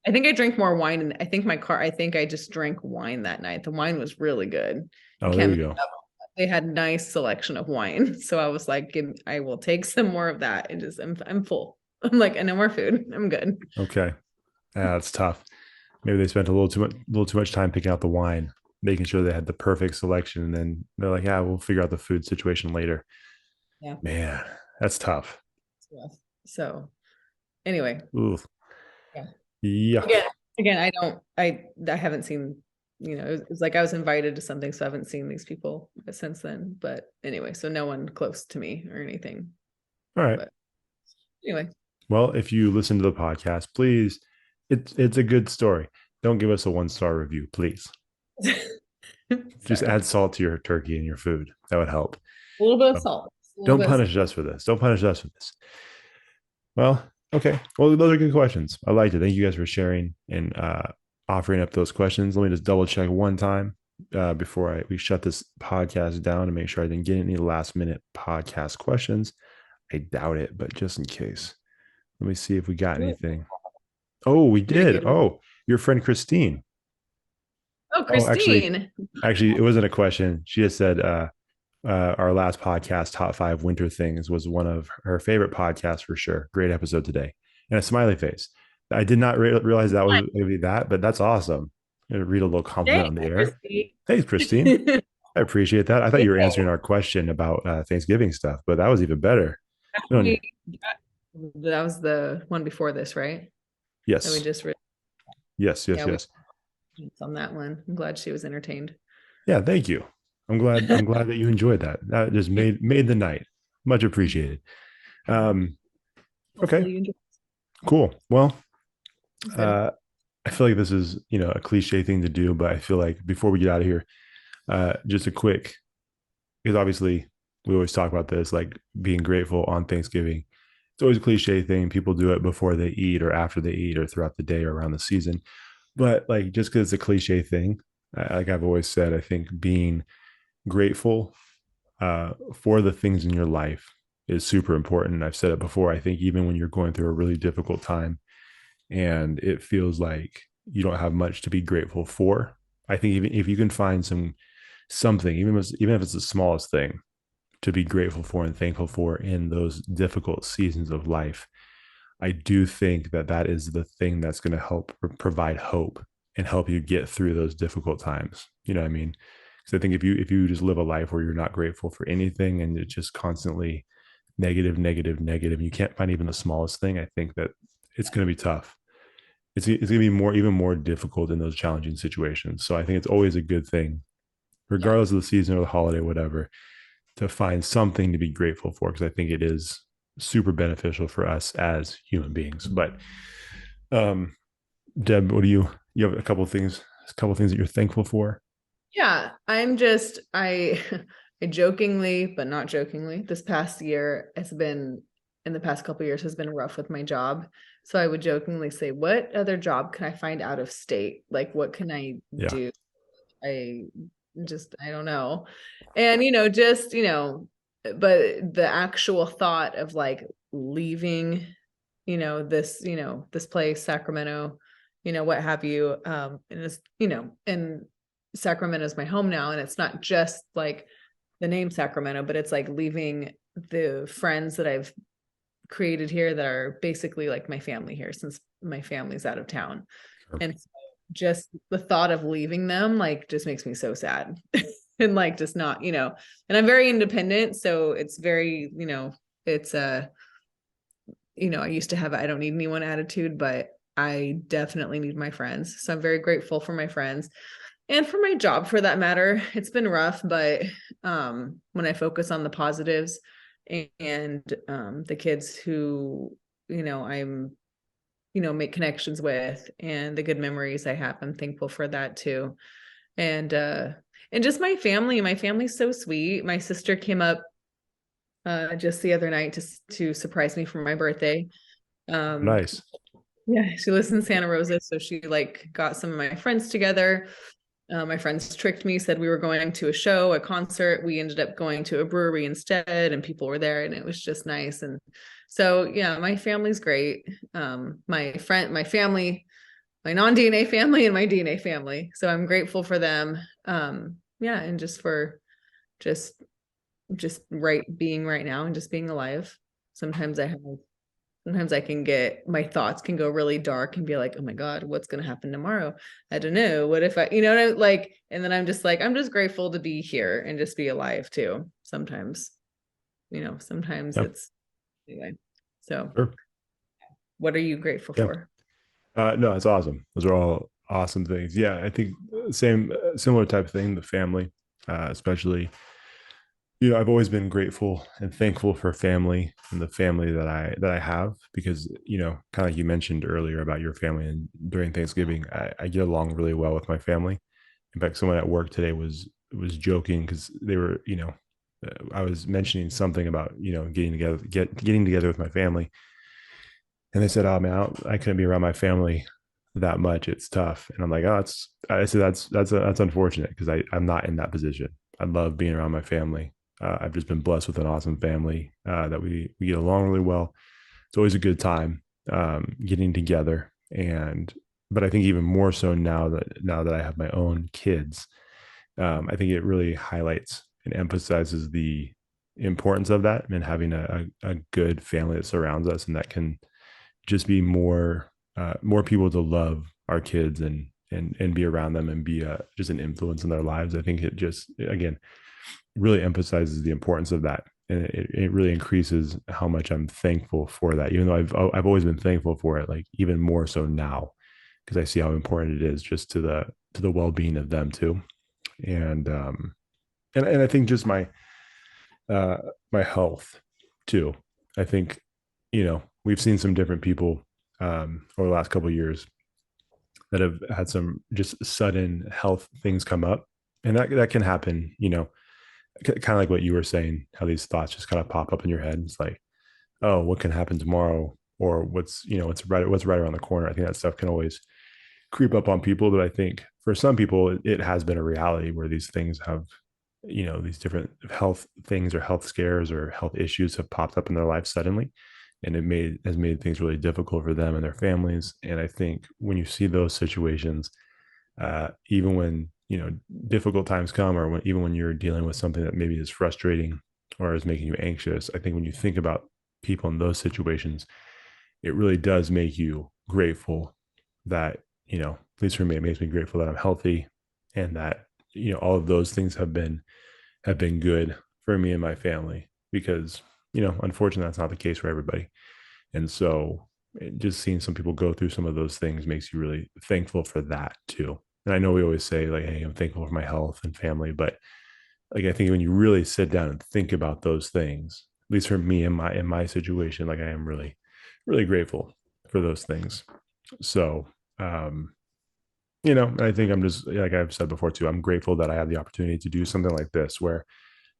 I think I drank more wine and I think I just drank wine that night. The wine was really good. You Oh, there can't you make go. that. They had nice selection of wine. So I was like, I will take some more of that and I'm full. I'm like, and no more food. I'm good. Okay. Yeah, that's tough. Maybe they spent a little too much time picking out the wine, making sure they had the perfect selection, and then they're like, "Yeah, we'll figure out the food situation later." Yeah. Man, that's tough. Yeah. So anyway, Ooh, yeah. yuck. Again, I haven't seen, it was like I was invited to something, so I haven't seen these people since then. But anyway, so no one close to me or anything. All right. But anyway. Well, if you listen to the podcast, please, it's a good story. Don't give us a 1-star review, please. Just Sorry. add salt to your turkey and your food. That would help. A little bit of So salt. A little don't bit of salt. punish us for this. Don't punish us for this. Well, okay. Well, those are good questions. I liked it. Thank you guys for sharing and offering up those questions. Let me just double check one time before we shut this podcast down to make sure I didn't get any last minute podcast questions. I doubt it, but just in case, let me see if we got anything. Oh, we Did I did. get one? Oh, your friend Christine. Oh, Oh, actually, Christine. actually, it wasn't a question. She just said our last podcast, Top 5 Winter Things, was one of her favorite podcasts for sure. Great episode today. And a smiley face. I did not realize that was going to be that, but that's awesome. I'm going to read a little compliment Thanks, on the air. Christine. Thanks, Christine. I appreciate that. I thought you were answering our question about Thanksgiving stuff, but that was even better. No, We, that was the one before this, right? That we yes, just read. yes, yes, Yeah, we yes. on that one. I'm glad she was entertained. Yeah, thank you. I'm glad that you enjoyed that. That just made the night. Much appreciated. Um, okay, Hopefully you enjoyed cool. Well, it. uh, I feel like this is, a cliche thing to do, but I feel like before we get out of here, just a quick, because obviously we always talk about this, like being grateful on Thanksgiving. It's always a cliche thing. People do it before they eat or after they eat or throughout the day or around the season. But like, just because it's a cliche thing, like I've always said, I think being grateful for the things in your life is super important. I've said it before. I think even when you're going through a really difficult time and it feels like you don't have much to be grateful for, I think even if you can find something, even if it's the smallest thing to be grateful for and thankful for in those difficult seasons of life, I do think that that is the thing that's going to help provide hope and help you get through those difficult times. You know what I mean? Because I think if you just live a life where you're not grateful for anything and it's just constantly negative, negative, negative, you can't find even the smallest thing. I think that it's going to be tough. It's going to be even more difficult in those challenging situations. So I think it's always a good thing, Yeah. regardless of the season or the holiday, whatever, to find something to be grateful for, because I think it is super beneficial for us as human beings. But Deb, what do you have a couple of things a couple of things that you're thankful for. Yeah, I I jokingly, but not jokingly, this past year has been in the past couple years has been rough with my job. So I would jokingly say, what other job can I find out of state? Like what can I Yeah. do? I I don't know. And just, but the actual thought of like leaving, this place, Sacramento, what have you. And it's, and Sacramento is my home now. And it's not just like the name Sacramento, but it's like leaving the friends that I've created here that are basically like my family here since my family's out of town. Sure. And just the thought of leaving them like just makes me so sad. And like just not, and I'm very independent. So it's very, it's I used to have I don't need anyone attitude, but I definitely need my friends. So I'm very grateful for my friends and for my job for that matter. It's been rough, but when I focus on the positives and the kids who, I'm make connections with and the good memories I have, I'm thankful for that too. And just my family's so sweet. My sister came up just the other night to surprise me for my birthday. um Nice. yeah, she lives in Santa Rosa, so she like got some of my friends together. My friends tricked me, said we were going to a show, a concert. We ended up going to a brewery instead, and people were there, and it was just nice. And so, yeah, my family's great. My family, my non-DNA family, and my DNA family. So I'm grateful for them. Yeah, and just for just right being right now and just being alive. Sometimes I have sometimes I can get my thoughts can go really dark and be like, oh my God, what's going to happen tomorrow? I don't know. What if I, like, and then I'm just like, I'm just grateful to be here and just be alive too. Sometimes, sometimes Yeah. it's anyway. So, Sure. what are you grateful Yeah. for? No, it's awesome. Those are all awesome things. Yeah, I think same similar type of thing. The family, especially, I've always been grateful and thankful for family and the family that I have because kind of like you mentioned earlier about your family and during Thanksgiving, I get along really well with my family. In fact, someone at work today was joking because they were I was mentioning something about getting together with my family, and they said, "Oh man, I couldn't be around my family that much. It's tough." And I'm like, "Oh, I said that's unfortunate because I'm not in that position. I love being around my family. I've just been blessed with an awesome family that we get along really well. It's always a good time getting together, and but I think even more so now that I have my own kids, I think it really highlights and emphasizes the importance of that and having a good family that surrounds us and that can just be more people to love our kids and be around them and be just an influence in their lives. I think it just again really emphasizes the importance of that, and it really increases how much I'm thankful for that. Even though I've always been thankful for it, like even more so now because I see how important it is just to the well being of them too, and and I think just uh my health too. I think we've seen some different people over the last couple of years that have had some just sudden health things come up, and that can happen. Kind of like what you were saying, how these thoughts just kind of pop up in your head. It's like, oh, what can happen tomorrow, or what's right around the corner. I think that stuff can always creep up on people, but I think for some people it has been a reality where these things have these different health things or health scares or health issues have popped up in their life suddenly, and has made things really difficult for them and their families. And I think when you see those situations, even when difficult times come, or even when you're dealing with something that maybe is frustrating or is making you anxious, I think when you think about people in those situations, it really does make you grateful that at least for me, it makes me grateful that I'm healthy, and that all of those things have been good for me and my family, because unfortunately that's not the case for everybody. And so just seeing some people go through some of those things makes you really thankful for that too. And I know we always say like, hey, I'm thankful for my health and family, but like I think when you really sit down and think about those things, at least for me in my situation, like I am really really grateful for those things. So I think I'm just, like I've said before too, I'm grateful that I had the opportunity to do something like this where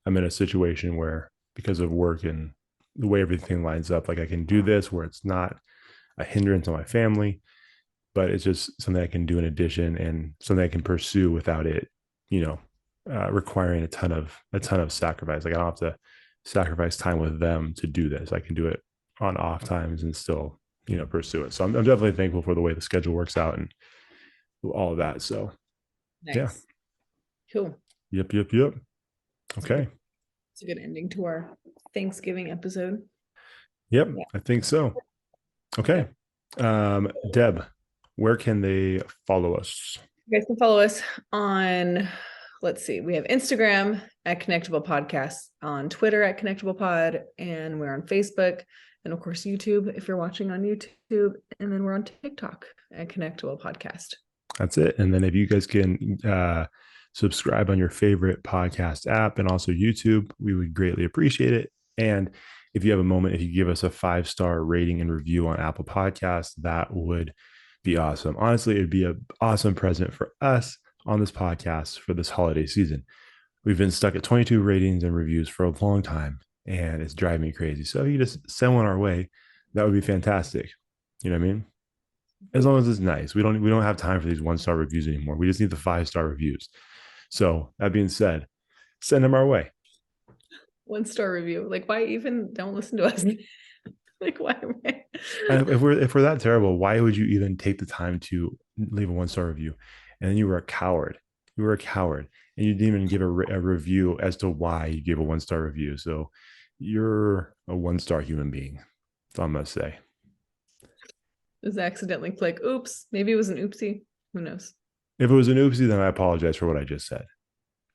I'm in a situation where, because of work and the way everything lines up, like I can do this where it's not a hindrance on my family, but it's just something I can do in addition and something I can pursue without it, you know, requiring a ton of sacrifice. Like I don't have to sacrifice time with them to do this. I can do it on off times and still, pursue it. So I'm definitely thankful for the way the schedule works out and all of that. So yeah. Nice. Cool. Yep. Okay. It's a good ending to our Thanksgiving episode. Yep. Yeah. I think so. Okay. Deb, where can they follow us? You guys can follow us on, let's see, we have Instagram at Connectable Podcast, on Twitter at Connectable Pod, and we're on Facebook, and of course YouTube if you're watching on YouTube, and then we're on TikTok at Connectable Podcast. That's it. And then if you guys can subscribe on your favorite podcast app and also YouTube, we would greatly appreciate it. And if you have a moment, if you give us a 5-star rating and review on Apple Podcasts, that would be awesome. Honestly, it'd be an awesome present for us on this podcast for this holiday season. We've been stuck at 22 ratings and reviews for a long time, and it's driving me crazy. So if you just send one our way, that would be fantastic. You know what I mean? As long as it's nice. We don't have time for these 1-star reviews anymore. We just need the 5-star reviews. So that being said, send them our way. 1-star review. Like, why even don't listen to us? Like, why am I? And if we're that terrible, why would you even take the time to leave a 1-star review? And then you were a coward. You were a coward, and you didn't even give a review as to why you gave a 1-star review. So you're a 1-star human being. That's all I'm gonna say. It was accidentally click. Oops. Maybe it was an oopsie. Who knows? If it was an oopsie, then I apologize for what I just said.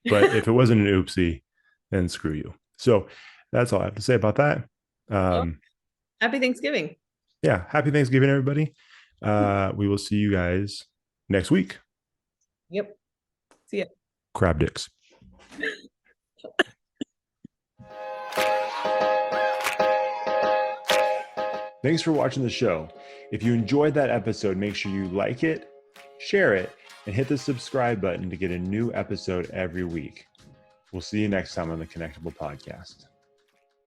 But if it wasn't an oopsie, then screw you. So that's all I have to say about that. Happy Thanksgiving. Yeah. Happy Thanksgiving, everybody. We will see you guys next week. Yep. See ya. Crab dicks. Thanks for watching the show. If you enjoyed that episode, make sure you like it, share it, and hit the subscribe button to get a new episode every week. We'll see you next time on the Connectable Podcast.